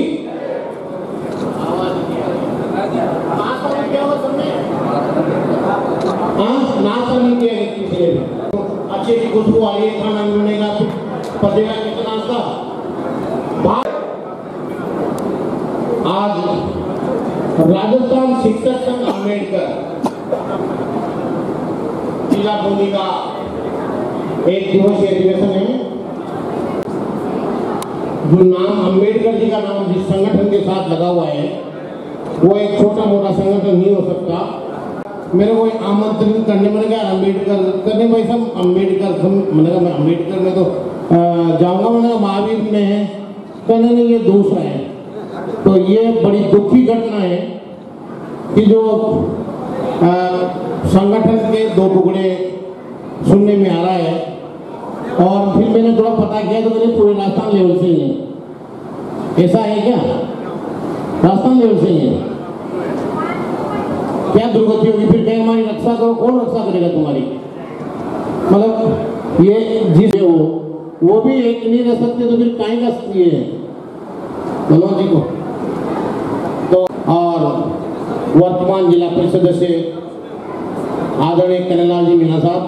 अच्छे की खुशबू आ रही है, खाना मिलने का पतेगा कितना सा। आज राजस्थान शिक्षक संघ अम्बेडकर जिला बूंदी का एक दिवसीय अधिवेशन है। जो नाम अम्बेडकर जी का नाम जिस संगठन के साथ लगा हुआ है वो एक छोटा मोटा संगठन नहीं हो सकता। मेरे को आमंत्रण करने में क्या अम्बेडकर करने में सब अम्बेडकर मैंने मैं अम्बेडकर में तो जाऊंगा, मैंने महावीर में है, कहने नहीं ये दूसरा है। तो ये बड़ी दुखी घटना है कि जो संगठन के दो टुकड़े सुनने में आ रहा है। और फिर मैंने थोड़ा पता किया तो मेरे पूरे राजस्थान लेवल से ही है। ऐसा है क्या? राजस्थान लेवल से ही है। क्या दुर्गति होगी फिर? कहीं हमारी रक्षा करो, कौन रक्षा करेगा तुम्हारी? मतलब ये जिस हो वो भी एक नहीं रह सकते तो फिर कहीं का ये है मनोज जी को। तो और वर्तमान जिला परिषद से आदरणीय कन्हैयालाल जी मीणा साहब,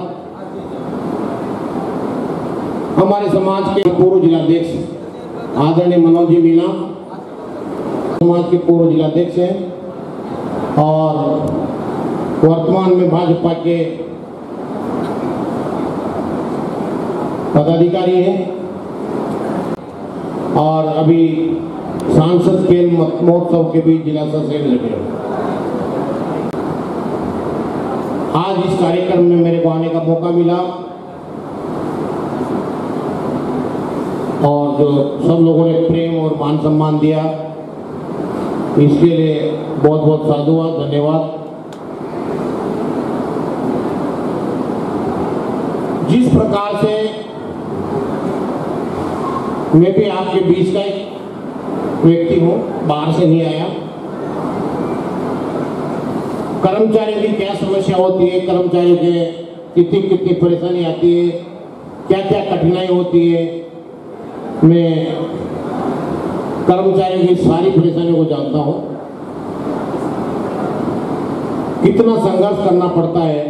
हमारे समाज के पूर्व जिलाध्यक्ष आदरणीय मनोज जी मीणा समाज के पूर्व जिलाध्यक्ष हैं और वर्तमान में भाजपा के पदाधिकारी हैं और अभी सांसद खेल महोत्सव के भी जिला सचिव लगे। आज इस कार्यक्रम में मेरे को आने का मौका मिला और जो सब लोगों ने प्रेम और मान सम्मान दिया इसके लिए बहुत बहुत साधुवाद, धन्यवाद। जिस प्रकार से मैं भी आपके बीच का एक व्यक्ति हूं, बाहर से नहीं आया। कर्मचारियों की क्या समस्या होती है, कर्मचारियों के कितनी कितनी परेशानी आती है, क्या क्या कठिनाई होती है, मैं कर्मचारियों की सारी परेशानियों को जानता हूं। कितना संघर्ष करना पड़ता है।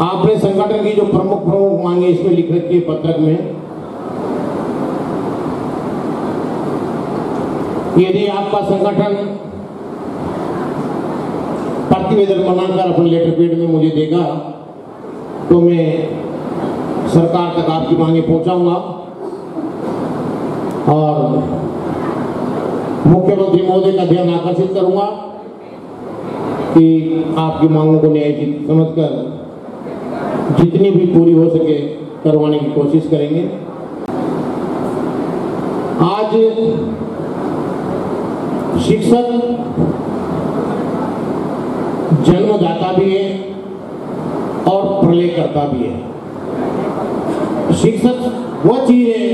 आपने संगठन की जो प्रमुख मांगे इसमें लिख रखी है पत्रक में। यदि आपका संगठन प्रतिवेदन बनाकर अपने लेटर पेड में मुझे देगा तो मैं सरकार तक आपकी मांगे पहुंचाऊंगा और मुख्यमंत्री महोदय का ध्यान आकर्षित करूंगा कि आपकी मांगों को न्यायोचित समझकर जितनी भी पूरी हो सके करवाने की कोशिश करेंगे। आज शिक्षक जन्मदाता भी है और प्रलयकर्ता भी है। शिक्षक वह चीज है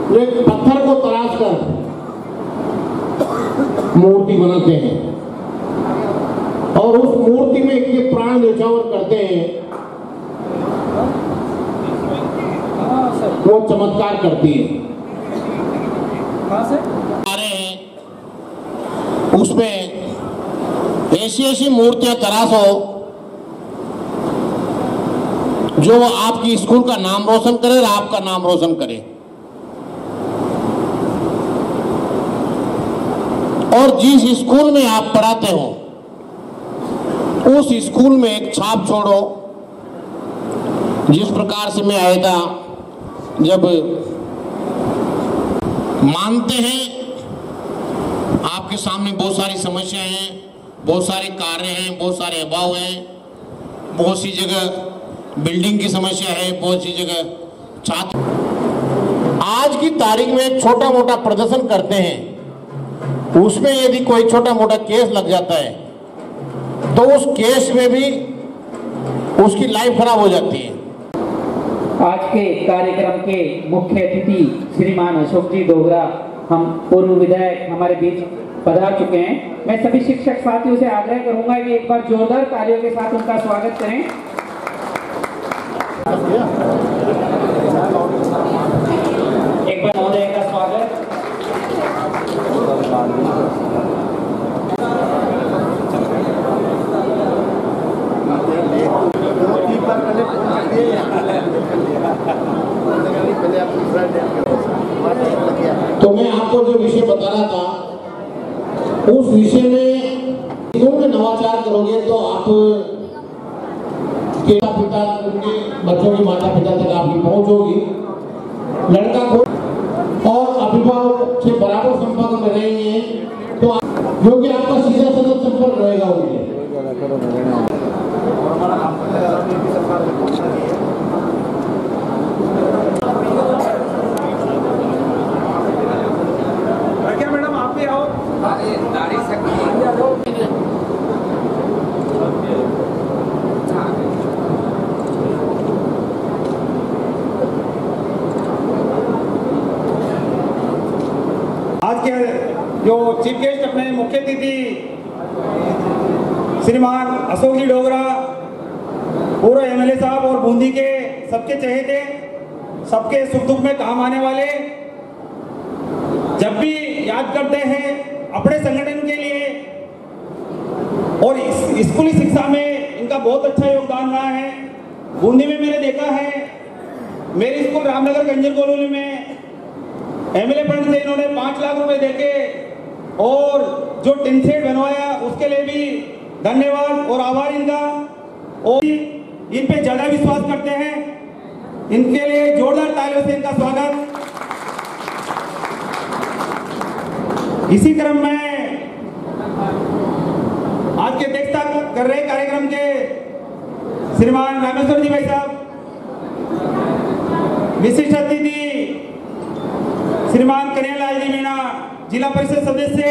जो एक पत्थर को तराश कर मूर्ति बनाते हैं और उस मूर्ति में इतने प्राण न्यौछावर करते हैं, वो चमत्कार करती है। आ रहे हैं उसमें ऐसी ऐसी मूर्तियां तराशो जो आपकी स्कूल का नाम रोशन करे और आपका नाम रोशन करे। और जिस स्कूल में आप पढ़ाते हो उस स्कूल में एक छाप छोड़ो। जिस प्रकार से मैं आया था, जब मानते हैं आपके सामने बहुत सारी समस्याएं हैं, बहुत सारे कार्य हैं, बहुत सारे अभाव हैं, बहुत सी जगह बिल्डिंग की समस्या है, बहुत सी जगह छात्र आज की तारीख में एक छोटा मोटा प्रदर्शन करते हैं, उसमें यदि कोई छोटा मोटा केस लग जाता है तो उस केस में भी उसकी लाइफ खराब हो जाती है। आज के कार्यक्रम के मुख्य अतिथि श्रीमान अशोक जी डोगरा, हम पूर्व विधायक हमारे बीच पधार चुके हैं। मैं सभी शिक्षक साथियों से आग्रह करूंगा कि एक बार जोरदार तालियों के साथ उनका स्वागत करें। एक बार महोदय का स्वागत। तो मैं आपको जो विषय बता रहा था, उस विषय में स्कूल में नवाचार करोगे तो आप के पिता, उनके बच्चों के माता पिता तक आपकी पहुंच होगी। लड़का को और अभिभावक से बराबर संपर्क में रहेंगे तो जो कि आपका सीधा सतत संपर्क रहेगा उनके। मैडम आप भी आओ। दाढ़ी से आज के जो चीफ गेस्ट अपने मुख्य अतिथि श्रीमान अशोक जी डोगरा, पूर्व एमएलए साहब और बूंदी के सबके चहेते, सबके सुख दुख में काम आने वाले, जब भी याद करते हैं अपने संगठन के लिए और स्कूली शिक्षा में इनका बहुत अच्छा योगदान रहा है। बूंदी में मैंने देखा है, मेरी स्कूल रामनगर गंजर कॉलोनी में एमएलए फंड से इन्होंने 5 लाख रुपए देके और जो टिन शेड बनवाया उसके लिए भी धन्यवाद और आभार इनका। और इन पे ज्यादा विश्वास करते हैं, इनके लिए जोरदार तालियों से इनका स्वागत। इसी क्रम में आज की अध्यक्षता कर रहे कार्यक्रम के श्रीमान रामेश्वर जी भाई साहब, विशिष्ट अतिथि श्रीमान कन्हैयालाल जी मीणा, जिला परिषद सदस्य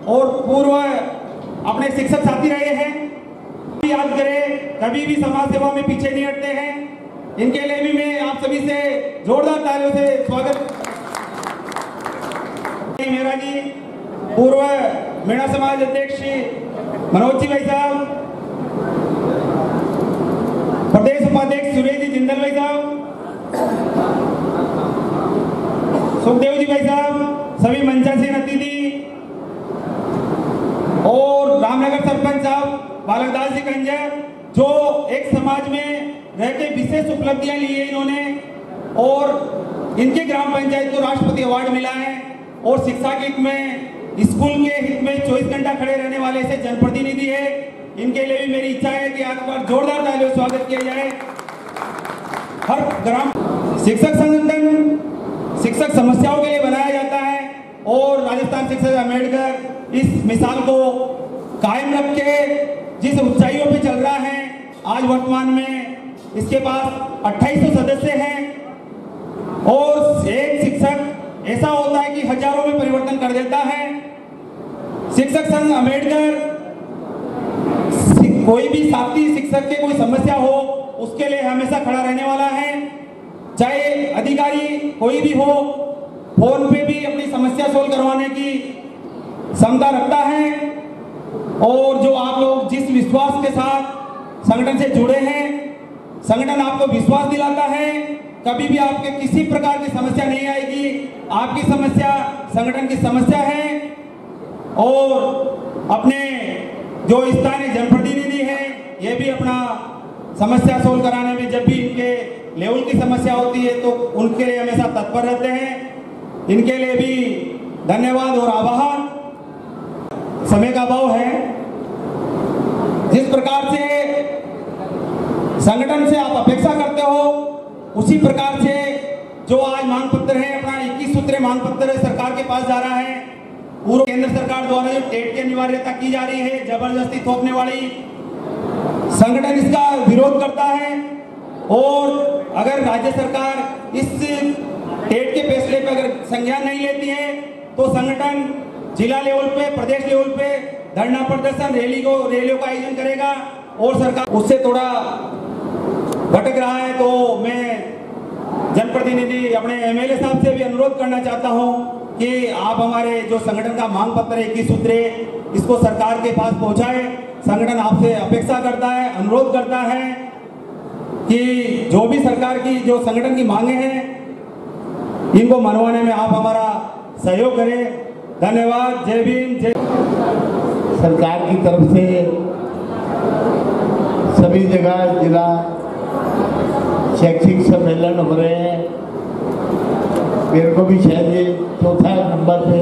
और पूर्व अपने शिक्षक साथी रहे हैं। याद करें, कभी भी समाज सेवा में पीछे नहीं हटते हैं। इनके लिए भी मैं आप सभी से जोरदार तालियों से स्वागत। मेरा जी, पूर्व मीणा समाज अध्यक्ष मनोज जी भाई साहब, प्रदेश उपाध्यक्ष सुरेश जी जिंदल भाई साहब, सुखदेव जी भाई साहब, सभी मंचासीन अतिथि और रामनगर सरपंच साहब बालकदास जी कंजर, जो एक समाज में रह के विशेष उपलब्धियां ली है इन्होंने और इनके ग्राम पंचायत को राष्ट्रपति अवार्ड मिला है। और शिक्षा के हित में, स्कूल के हित में 24 घंटा खड़े रहने वाले से जनप्रतिनिधि है। इनके लिए भी मेरी इच्छा है कि एक बार जोरदार तालियों से स्वागत किया जाए। हर ग्राम शिक्षक संगठन शिक्षक समस्याओं के लिए बनाया जाता है और राजस्थान शिक्षक अम्बेडकर इस मिसाल को कायम रख के जिस ऊंचाइयों पे चल रहा है, आज वर्तमान में इसके पास 2800 सदस्य हैं और एक शिक्षक ऐसा होता है कि हजारों में परिवर्तन कर देता है। शिक्षक संघ अम्बेडकर कोई भी साथी शिक्षक के कोई समस्या हो उसके लिए हमेशा खड़ा रहने वाला है, चाहे अधिकारी कोई भी हो, फोन पे भी अपनी समस्या सोल्व करवाने की क्षमता रखता है। और जो आप लोग जिस विश्वास के साथ संगठन से जुड़े हैं, संगठन आपको विश्वास दिलाता है, कभी भी आपके किसी प्रकार की समस्या नहीं आएगी। आपकी समस्या संगठन की समस्या है और अपने जो स्थानीय जनप्रतिनिधि हैं, ये भी अपना समस्या सोल्व कराने में जब भी इनके लेवल की समस्या होती है तो उनके लिए हमेशा तत्पर रहते हैं। इनके लिए भी धन्यवाद और आभार। समय का अभाव है, जिस प्रकार से संगठन से आप अपेक्षा करते हो उसी प्रकार से जो आज मांग पत्र है, अपना 21 सूत्रीय मांग पत्र सरकार के पास जा रहा है। पूर्व केंद्र सरकार द्वारा जो टेट की अनिवार्यता की जा रही है, जबरदस्ती थोपने वाली, संगठन इसका विरोध करता है। और अगर राज्य सरकार इस टेट के फैसले पर अगर संज्ञान नहीं लेती है तो संगठन जिला लेवल पे, प्रदेश लेवल पे धरना प्रदर्शन रैलियों का आयोजन करेगा और सरकार उससे थोड़ा भटक रहा है। तो मैं जनप्रतिनिधि अपने एमएलए साहब से भी अनुरोध करना चाहता हूं कि आप हमारे जो संगठन का मांग पत्र है 21 सूत्रीय, इसको सरकार के पास पहुंचाए। संगठन आपसे अपेक्षा करता है, अनुरोध करता है कि जो भी सरकार की जो संगठन की मांगे हैं इनको मनवाने में आप हमारा सहयोग करें। धन्यवाद। जय भीम। जय। सरकार की तरफ से सभी जगह जिला शैक्षिक सम्मेलन हो रहे हैं। मेरे को भी शायद ये चौथा नंबर पे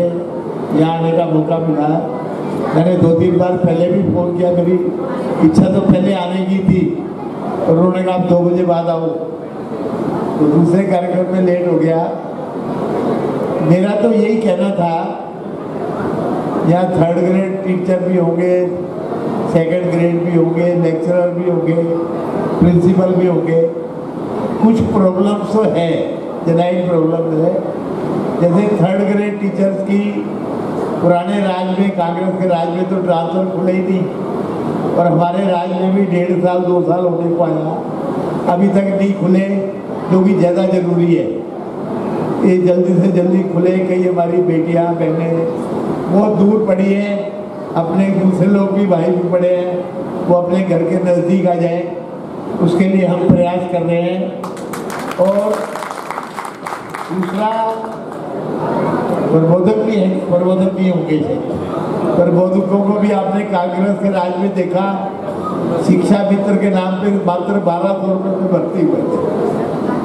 यहाँ आने का मौका मिला। मैंने 2-3 बार पहले भी फोन किया, मेरी इच्छा तो पहले आने की थी और उन्होंने कहा 2 बजे बाद आओ, तो दूसरे कार्यक्रम में लेट हो गया। मेरा तो यही कहना था, यहाँ 3rd ग्रेड टीचर भी होंगे, 2nd ग्रेड भी होंगे, लेक्चरर भी होंगे, प्रिंसिपल भी होंगे। कुछ प्रॉब्लम्स तो है, जेन्युइन प्रॉब्लम है। जैसे 3rd ग्रेड टीचर्स की पुराने राज में, कांग्रेस के राज में तो ट्रांसफर खुले ही नहीं और हमारे राज में भी 1.5 साल 2 साल होने को आया, अभी तक नहीं खुले, जो कि ज़्यादा जरूरी है। ये जल्दी से जल्दी खुले। कई हमारी बेटियां बहनें बहुत दूर पड़ी हैं, अपने दूसरे लोग भी भाई भी पड़े हैं, वो अपने घर के नज़दीक आ जाए, उसके लिए हम प्रयास कर रहे हैं। और दूसरा प्रबोधक भी है, प्रबोधक भी होंगे। प्रबोधकों को भी आपने कांग्रेस के राज में देखा, शिक्षा मित्र के नाम पे मात्र 1200 रुपये में भर्ती हुए थे।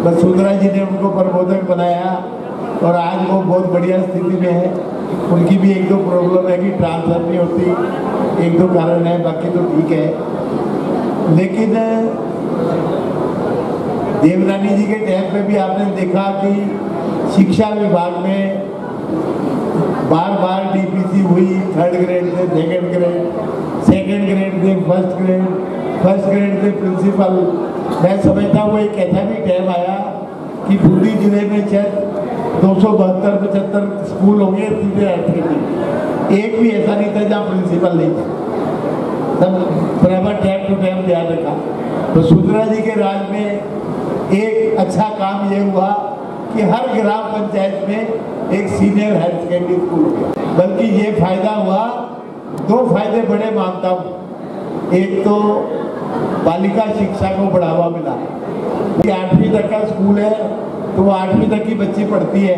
वसुंधरा जी ने उनको प्रबोधक बनाया और आज वो बहुत बढ़िया स्थिति में है। उनकी भी 1-2 प्रॉब्लम है कि ट्रांसफर नहीं होती, 1-2 कारण है, बाकी तो ठीक है। लेकिन देवरानी जी के टाइम पे भी आपने देखा कि शिक्षा विभाग में बार डीपीसी हुई, 3rd ग्रेड से 2nd ग्रेड, 2nd ग्रेड से 1st ग्रेड, 1st ग्रेड से प्रिंसिपल। मैं समझता हूँ एक ऐसा भी टाइम आया कि बूंदी जिले में शायद 272-75 स्कूल होंगे, सीधे रहते थे, एक भी ऐसा नहीं था जहाँ प्रिंसिपल नहीं था। सब बराबर टाइम टू टाइम ध्यान रखा। तो वसुंधरा जी के राज में एक अच्छा काम ये हुआ कि हर ग्राम पंचायत में एक सीनियर हायर सेकेंडरी स्कूल हो गया। बल्कि ये फायदा हुआ, 2 फायदे बड़े मानता हूँ। एक तो बालिका शिक्षा को बढ़ावा मिला। 8वीं तक का स्कूल है तो वो 8वीं तक की बच्ची पढ़ती है,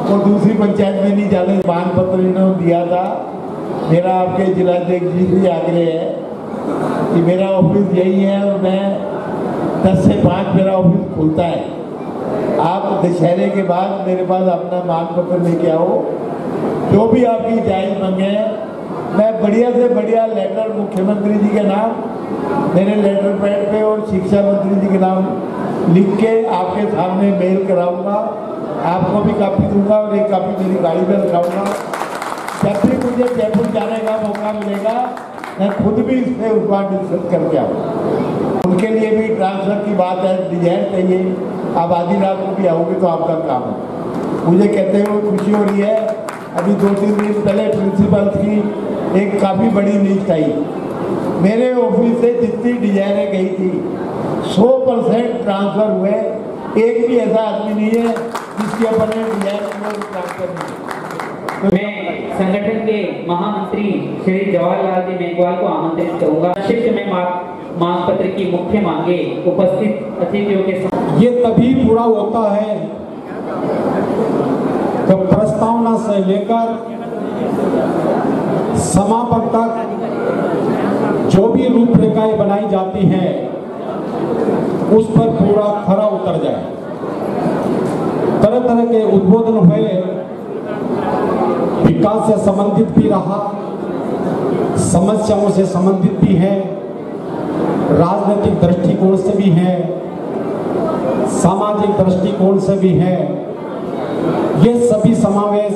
वो दूसरी पंचायत में नहीं जाने। मान पत्र इन्होंने दिया था। मेरा आपके जिलाध्यक्ष जी से आग्रह है कि मेरा ऑफिस यही है और मैं 10 से 5 मेरा ऑफिस खुलता है। आप दशहरे के बाद मेरे पास अपना मान पत्र लेके आओ, जो भी आपकी जायज मांगे, मैं बढ़िया से बढ़िया लेटर मुख्यमंत्री जी के नाम मेरे लेटर पैड पे और शिक्षा मंत्री जी के नाम लिख के आपके सामने मेल कराऊंगा। आपको भी कापी दूंगा और एक कापी मेरी गाड़ी में रखाऊंगा। जब भी मुझे जयपुर जाने का मौका मिलेगा, मैं खुद भी इस पर उस बार डिस्कस करके आऊँगा। उनके लिए भी ट्रांसफर की बात है, डिजाइन चाहिए। आप आधी रात को भी आओगे तो आपका काम है। मुझे कहते हुए खुशी हो रही है, अभी 2-3 दिन पहले प्रिंसिपल की एक काफ़ी बड़ी लिस्ट आई। मेरे ऑफिस से जितनी डिजाइनें गई थी 100% ट्रांसफर हुए। एक भी ऐसा आदमी नहीं है जिसके अपने डिजाइन ट्रांसफर नहीं। मैं संगठन के महामंत्री श्री जवाहरलाल जी मेघवाल को आमंत्रित करूंगा। संक्षिप्त में मांग पत्र की मुख्य मांगे उपस्थित अतिथियों के साथ। ये तभी पूरा होता है जब प्रस्तावना से लेकर समापन तक जो भी रूपरेखाएं बनाई जाती हैं उस पर पूरा खरा उतर जाए। तरह तरह के उद्बोधन हुए, विकास से संबंधित भी रहा, समस्याओं से संबंधित भी है, राजनीतिक दृष्टिकोण से भी है, सामाजिक दृष्टिकोण से भी है। ये सभी समावेश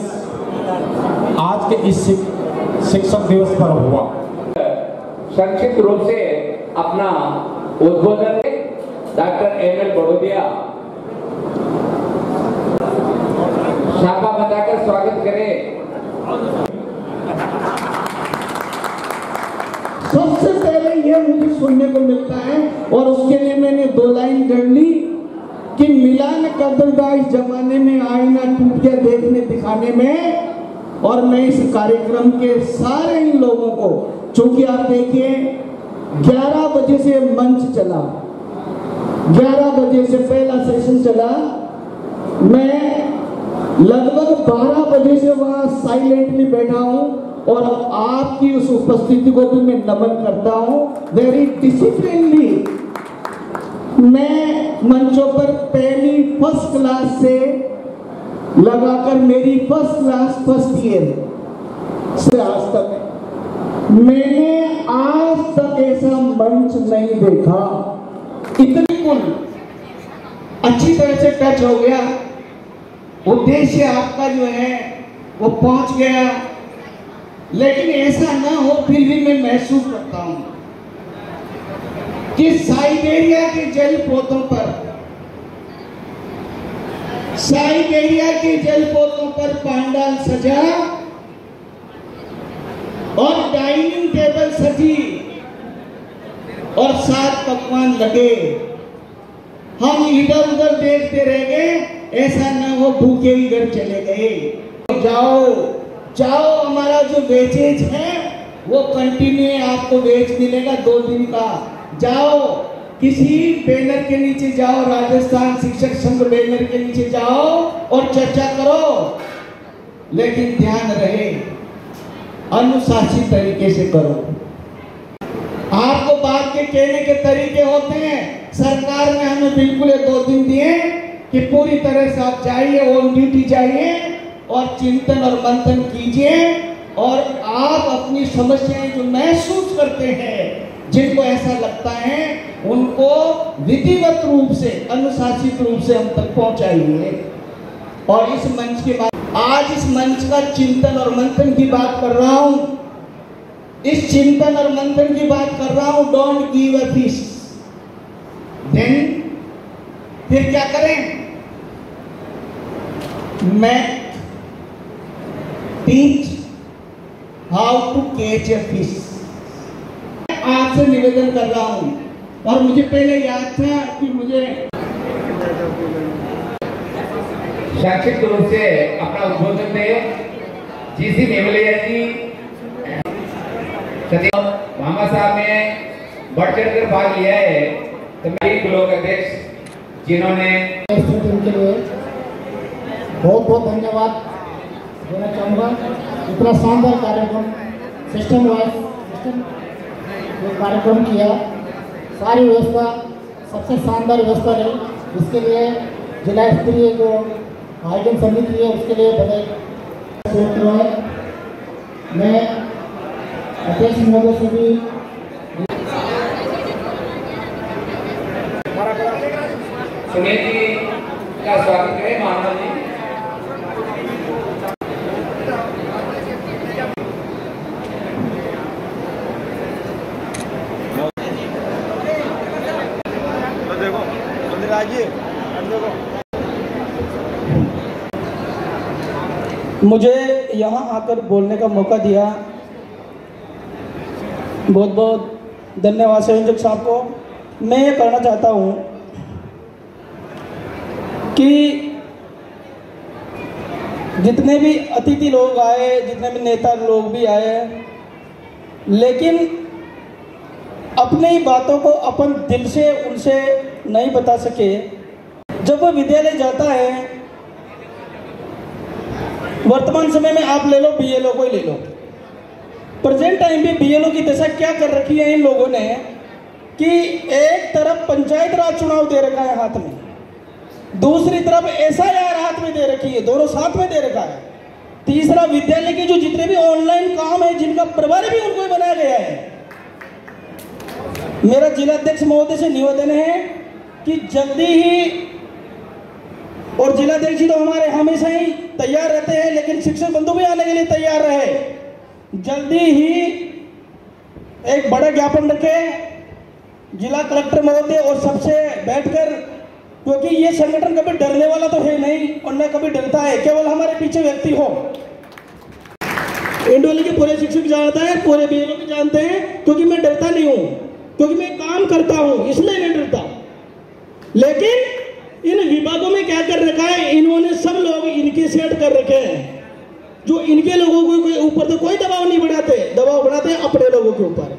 आज के इस शिक्षक दिवस पर हुआ। संक्षिप्त रूप से अपना उद्बोधन डॉक्टर एम.एल. बड़ोदिया शाखा बताकर स्वागत करें। ये मुझे सुनने को मिलता है। और उसके लिए मैंने 2 लाइन कर ली कि मिला न कदरदा इस जमाने में, आईना टूट गया देखने दिखाने में। और मैं इस कार्यक्रम के सारे इन लोगों को, चूंकि आप देखिए 11 बजे से मंच चला, 11 बजे से पहला सेशन चला, मैं लगभग 12 बजे से वहां साइलेंटली बैठा हूं। और आपकी उस उपस्थिति को भी मैं नमन करता हूं। वेरी डिसिप्लिनली मैं मंचों पर पहली फर्स्ट क्लास से लगाकर मेरी फर्स्ट क्लास फर्स्ट ईयर से आज तक मैंने आज तक ऐसा मंच नहीं देखा। इतनी कुल अच्छी तरह से टच हो गया, उद्देश्य आपका जो है वो पहुंच गया। लेकिन ऐसा ना हो, फिर भी मैं महसूस करता हूं कि साइबेरिया के जलपोतों पर, साइबेरिया के जलपोतों पर पंडाल सजा और डाइनिंग टेबल सजी और 7 पकवान लगे। हम इधर उधर देखते रह गए, ऐसा ना हो भूखे ही घर चले गए। जाओ जाओ, हमारा जो वेजेज है वो कंटिन्यू आपको वेज मिलेगा 2 दिन का। जाओ किसी बैनर के नीचे जाओ, राजस्थान शिक्षक संघ बैनर के नीचे जाओ और चर्चा करो, लेकिन ध्यान रहे अनुशासित तरीके से करो। आपको बात के कहने के तरीके होते हैं। सरकार ने हमें बिल्कुल 2 दिन दिए कि पूरी तरह से आप जाइए, ऑन ड्यूटी जाइए और चिंतन और मंथन कीजिए। और आप अपनी समस्याएं जो महसूस करते हैं, जिनको ऐसा लगता है, उनको विधिवत रूप से, अनुशासित रूप से हम तक पहुंचाइए। और इस मंच के बाद, आज इस मंच का चिंतन और मंथन की बात कर रहा हूं, इस चिंतन और मंथन की बात कर रहा हूं। Don't give a fish, then फिर क्या करें? मैं teach how to catch a fish. आपसे निवेदन कर रहा हूं, और मुझे पहले याद था कि मुझे संक्षिप्त रूप से अपना उद्बोधन दे जीसी नेवलिया जी, मामा साहब ने बढ़ चढ़कर भाग लिया है, तो मेरी ब्लॉक अध्यक्ष जिन्होंने के लिए बहुत बहुत धन्यवाद देना चाहूँगा। इतना शानदार कार्यक्रम सिस्टम वाइज कार्यक्रम किया, सारी व्यवस्था सबसे शानदार व्यवस्था रही, इसके लिए जिला स्तरीय जो आयोजन समिति है उसके लिए बधाई। मैं अध्यक्ष महोदय से भी सुनील जी का स्वागत करें। मानव जी मुझे यहाँ आकर बोलने का मौका दिया, बहुत बहुत धन्यवाद संयोजक साहब को। मैं ये कहना चाहता हूँ कि जितने भी अतिथि लोग आए, जितने भी नेता लोग भी आए, लेकिन अपनी बातों को अपन दिल से उनसे नहीं बता सके। जब वो विद्यालय जाता है, वर्तमान समय में आप ले लो बीएलओ को ही ले लो, प्रेजेंट टाइम पे बीएलओ की दशा क्या कर रखी है इन लोगों ने कि एक तरफ पंचायत राज चुनाव दे रखा है हाथ में, दूसरी तरफ एसआईआर हाथ में दे रखी है, दोनों साथ में दे रखा है। तीसरा विद्यालय के जो जितने भी ऑनलाइन काम है, जिनका प्रभारी भी उनको ही बनाया गया है। मेरा जिलाध्यक्ष महोदय से निवेदन है कि जल्दी ही, और जिलाध्यक्ष जी तो हमारे हमेशा ही तैयार रहते हैं, लेकिन शिक्षक बंधु भी आने के लिए तैयार रहे, जल्दी ही एक बड़ा ज्ञापन रखे जिला कलेक्टर महोदय और सबसे बैठकर, क्योंकि ये संगठन कभी डरने वाला तो है नहीं और न कभी डरता है, केवल हमारे पीछे व्यक्ति हो। इंडोली के पूरे शिक्षक जानते हैं, पूरे बीएलओ भी जानते हैं, क्योंकि मैं डरता नहीं हूँ। क्योंकि मैं काम करता हूं इसलिए नहीं डरता। लेकिन इन विभागों में क्या कर रखा है, इन्होंने सब लोग इनके सेट कर रखे हैं, जो इनके लोगों के ऊपर तो कोई दबाव नहीं बढ़ाते, दबाव बढ़ाते हैं अपने लोगों के ऊपर।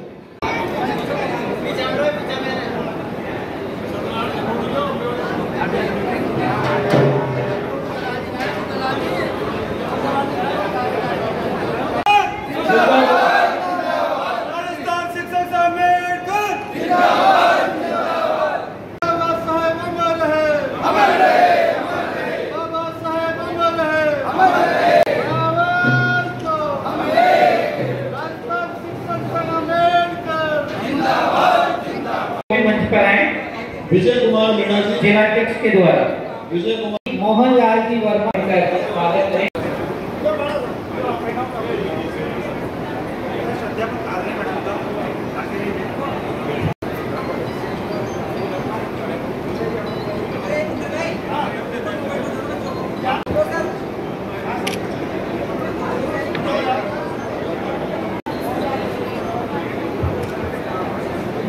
विजय कुमार मीणा जी जिलाध्यक्ष के द्वारा विजय कुमार मोहनलाल जी वर्मा का स्वागत करें।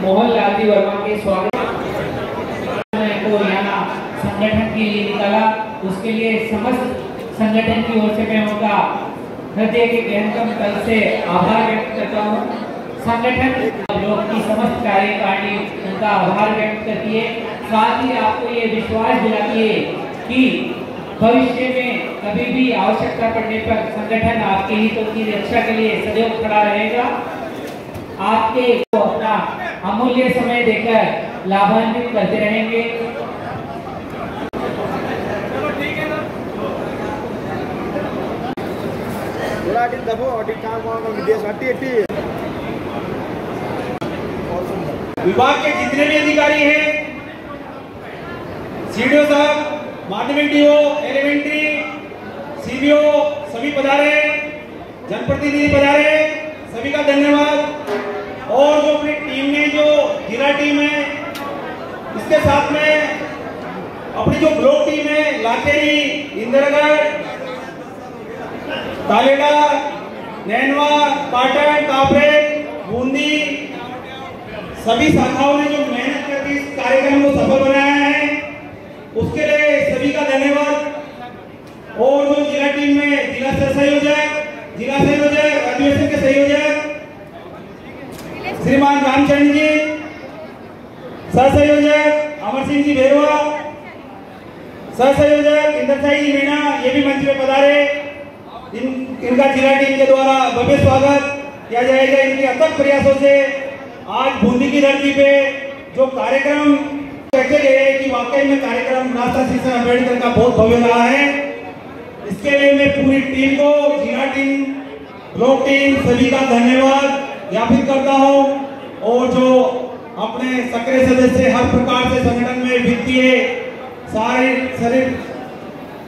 मोहनलाल जी वर्मा के स्वागत को यहाँ संगठन के लिए निकाला, उसके लिए समस्त संगठन की ओर से मैं उनका हृदय के गहनतम तल से आभार व्यक्त करता हूँ। संगठन लोग की समस्त कार्यकारिणी उनका आभार व्यक्त करती है, साथ ही आपको ये विश्वास दिलाती है कि भविष्य में कभी भी आवश्यकता पड़ने पर संगठन आपके हितों की रक्षा के लिए सदैव खड़ा रहेगा। आपके को अपना अमूल्य समय देकर लाभान्वित करते रहेंगे। विभाग के जितने भी अधिकारी हैं, सीडीओ साहब, माध्यमिक डीओ, एलिमेंट्री, सीबीओ सभी पधारे, जनप्रतिनिधि पधारे, सभी का धन्यवाद। और जो अपनी टीम ने, जो जिला टीम है, इसके साथ में अपनी जो ब्लॉक टीम है, लाखेरी, इंदिरागढ़, तालेडा, नैनवा, पाटन, कापरेड, बूंदी, सभी शाखाओं ने जो मेहनत करके इस कार्यक्रम को सफल बनाया है, उसके लिए सभी का धन्यवाद। और जो जिला टीम में जिला संयोजक, अधिवेशन के संयोजक श्रीमान रामचंद्र जी, सह संयोजक अमर सिंह जी भेरवा, सह संयोजक इंद्रसाई जी मीणा, ये भी मंच में पधारे। इनका जिला टीम के द्वारा भव्य स्वागत किया जाएगा। इनके अथक प्रयासों से आज बूंदी की धरती पे जो कार्यक्रम रखे गए कि वाकई में कार्यक्रम डॉक्टर सी आर अम्बेडकर का बहुत भव्य रहा है। इसके लिए मैं पूरी टीम को, जिला टीम, ब्लॉक टीम, सभी का धन्यवाद ज्ञापित करता हूं। और जो अपने सक्रिय सदस्य हर प्रकार से संगठन में वित्तीय सारे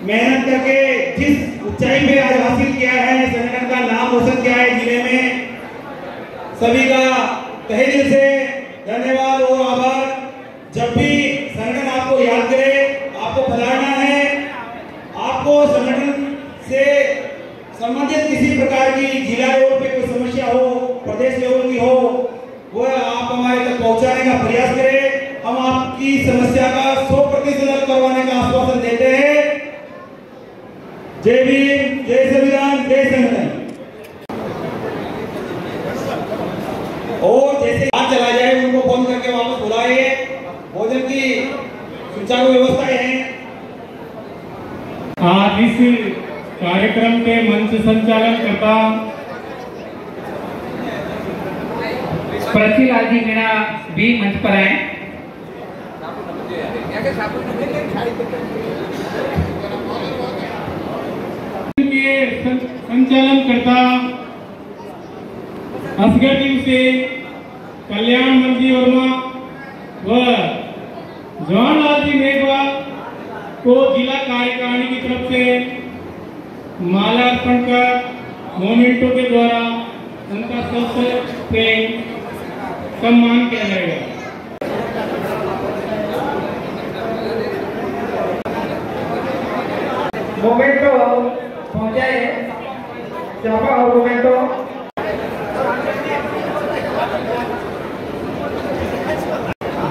मेहनत करके जिस ऊंचाई पे आज हासिल किया है, संगठन का नाम रोशन किया है जिले में, सभी का तहे दिल से धन्यवाद और आभार। जब भी संगठन आपको याद करे, आपको पधारना है, आपको संगठन से संबंधित किसी प्रकार की जिला लेवल पे कोई समस्या हो, प्रदेश लेवल की हो, वो आप हमारे तक पहुंचाने का प्रयास करें। हम आपकी समस्या का 100% हल करवाने का आश्वासन देते हैं। जय भीम, जय संविधान, जय संगठन। और जैसे आज चला जाए, उनको फोन करके वापस बुलाइए। भोजन की सुचारू व्यवस्था है। आज इस कार्यक्रम के मंच संचालन करता पृथ्वीलाल जी मीणा भी मंच पर आए। संचालन करता असगर टीम से कल्याण मंत्री वर्मा व जवाहरलाल जी मेघवा को जिला कार्यकारिणी की तरफ से माल्यार्पण कर मोमेंटो के द्वारा उनका सबसे प्रेम सम्मान किया जाएगा। मोमेंटो पहुंचा है, चापा और मोमेंटो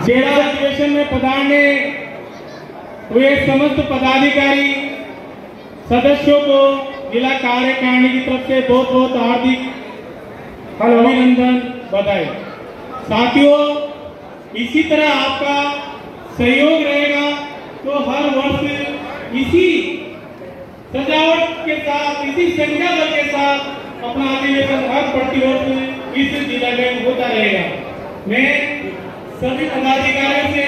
तेरह अधिवेशन में पधारने हुए समस्त पदाधिकारी सदस्यों को जिला कार्यकारिणी की तरफ से बहुत बहुत हार्दिक अभिनंदन, बधाई। साथियों, इसी तरह आपका सहयोग रहेगा तो हर वर्ष इसी सजावट के साथ, इसी संख्या बल के साथ अपना अधिवेशन हर प्रतिवर्ष इस जिला में होता रहेगा। मैं सभी पदाधिकारियों से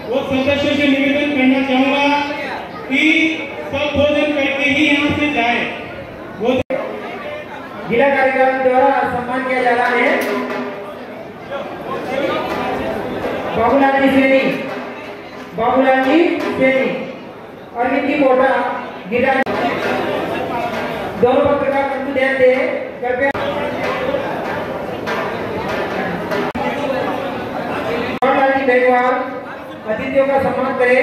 वो सदस्यों से निवेदन करना चाहूंगा कि सब भोजन करके ही यहाँ से जाए। जिला कार्यक्रम द्वारा सम्मान किया जा रहा है बाबूलाल जी सेनी, अरविंद जी कोटा, गिरा दोनों पत्र का ध्यान दे कृपया। अतिथियों का सम्मान करें,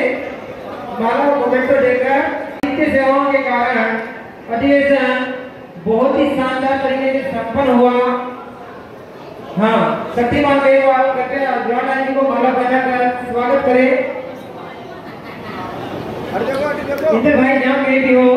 माला और मोमेंटो देकर। नित्य सेवाओं के कारण अधिवेशन बहुत ही शानदार तरीके से संपन्न हुआ। हाँ, शक्तिमान बेगवाल कृपया जवाहरलाल जी को माला पहनाकर स्वागत करें। इधर भाई जहाँ कहीं भी हो।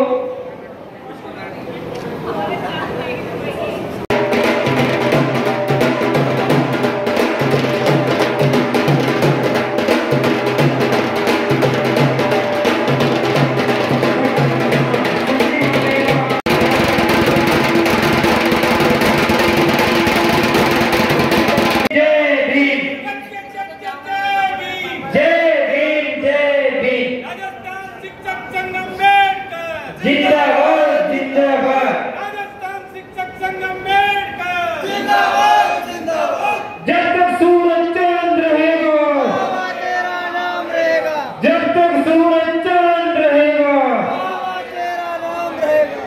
जिंदाबाद जिंदाबाद, राजस्थान शिक्षक संघ अम्बेडकर जिंदाबाद जिंदाबाद। जब तक सूरज चांद रहेगा बाबा तेरा नाम रहेगा, जब तक सूरज चांद रहेगा बाबा तेरा नाम रहेगा।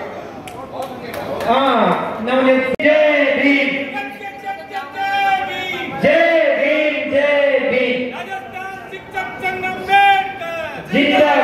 हाँ, नवनीत जय भीम, जय भीम जय भीम। राजस्थान शिक्षक संघ अम्बेडकर जिंदाबाद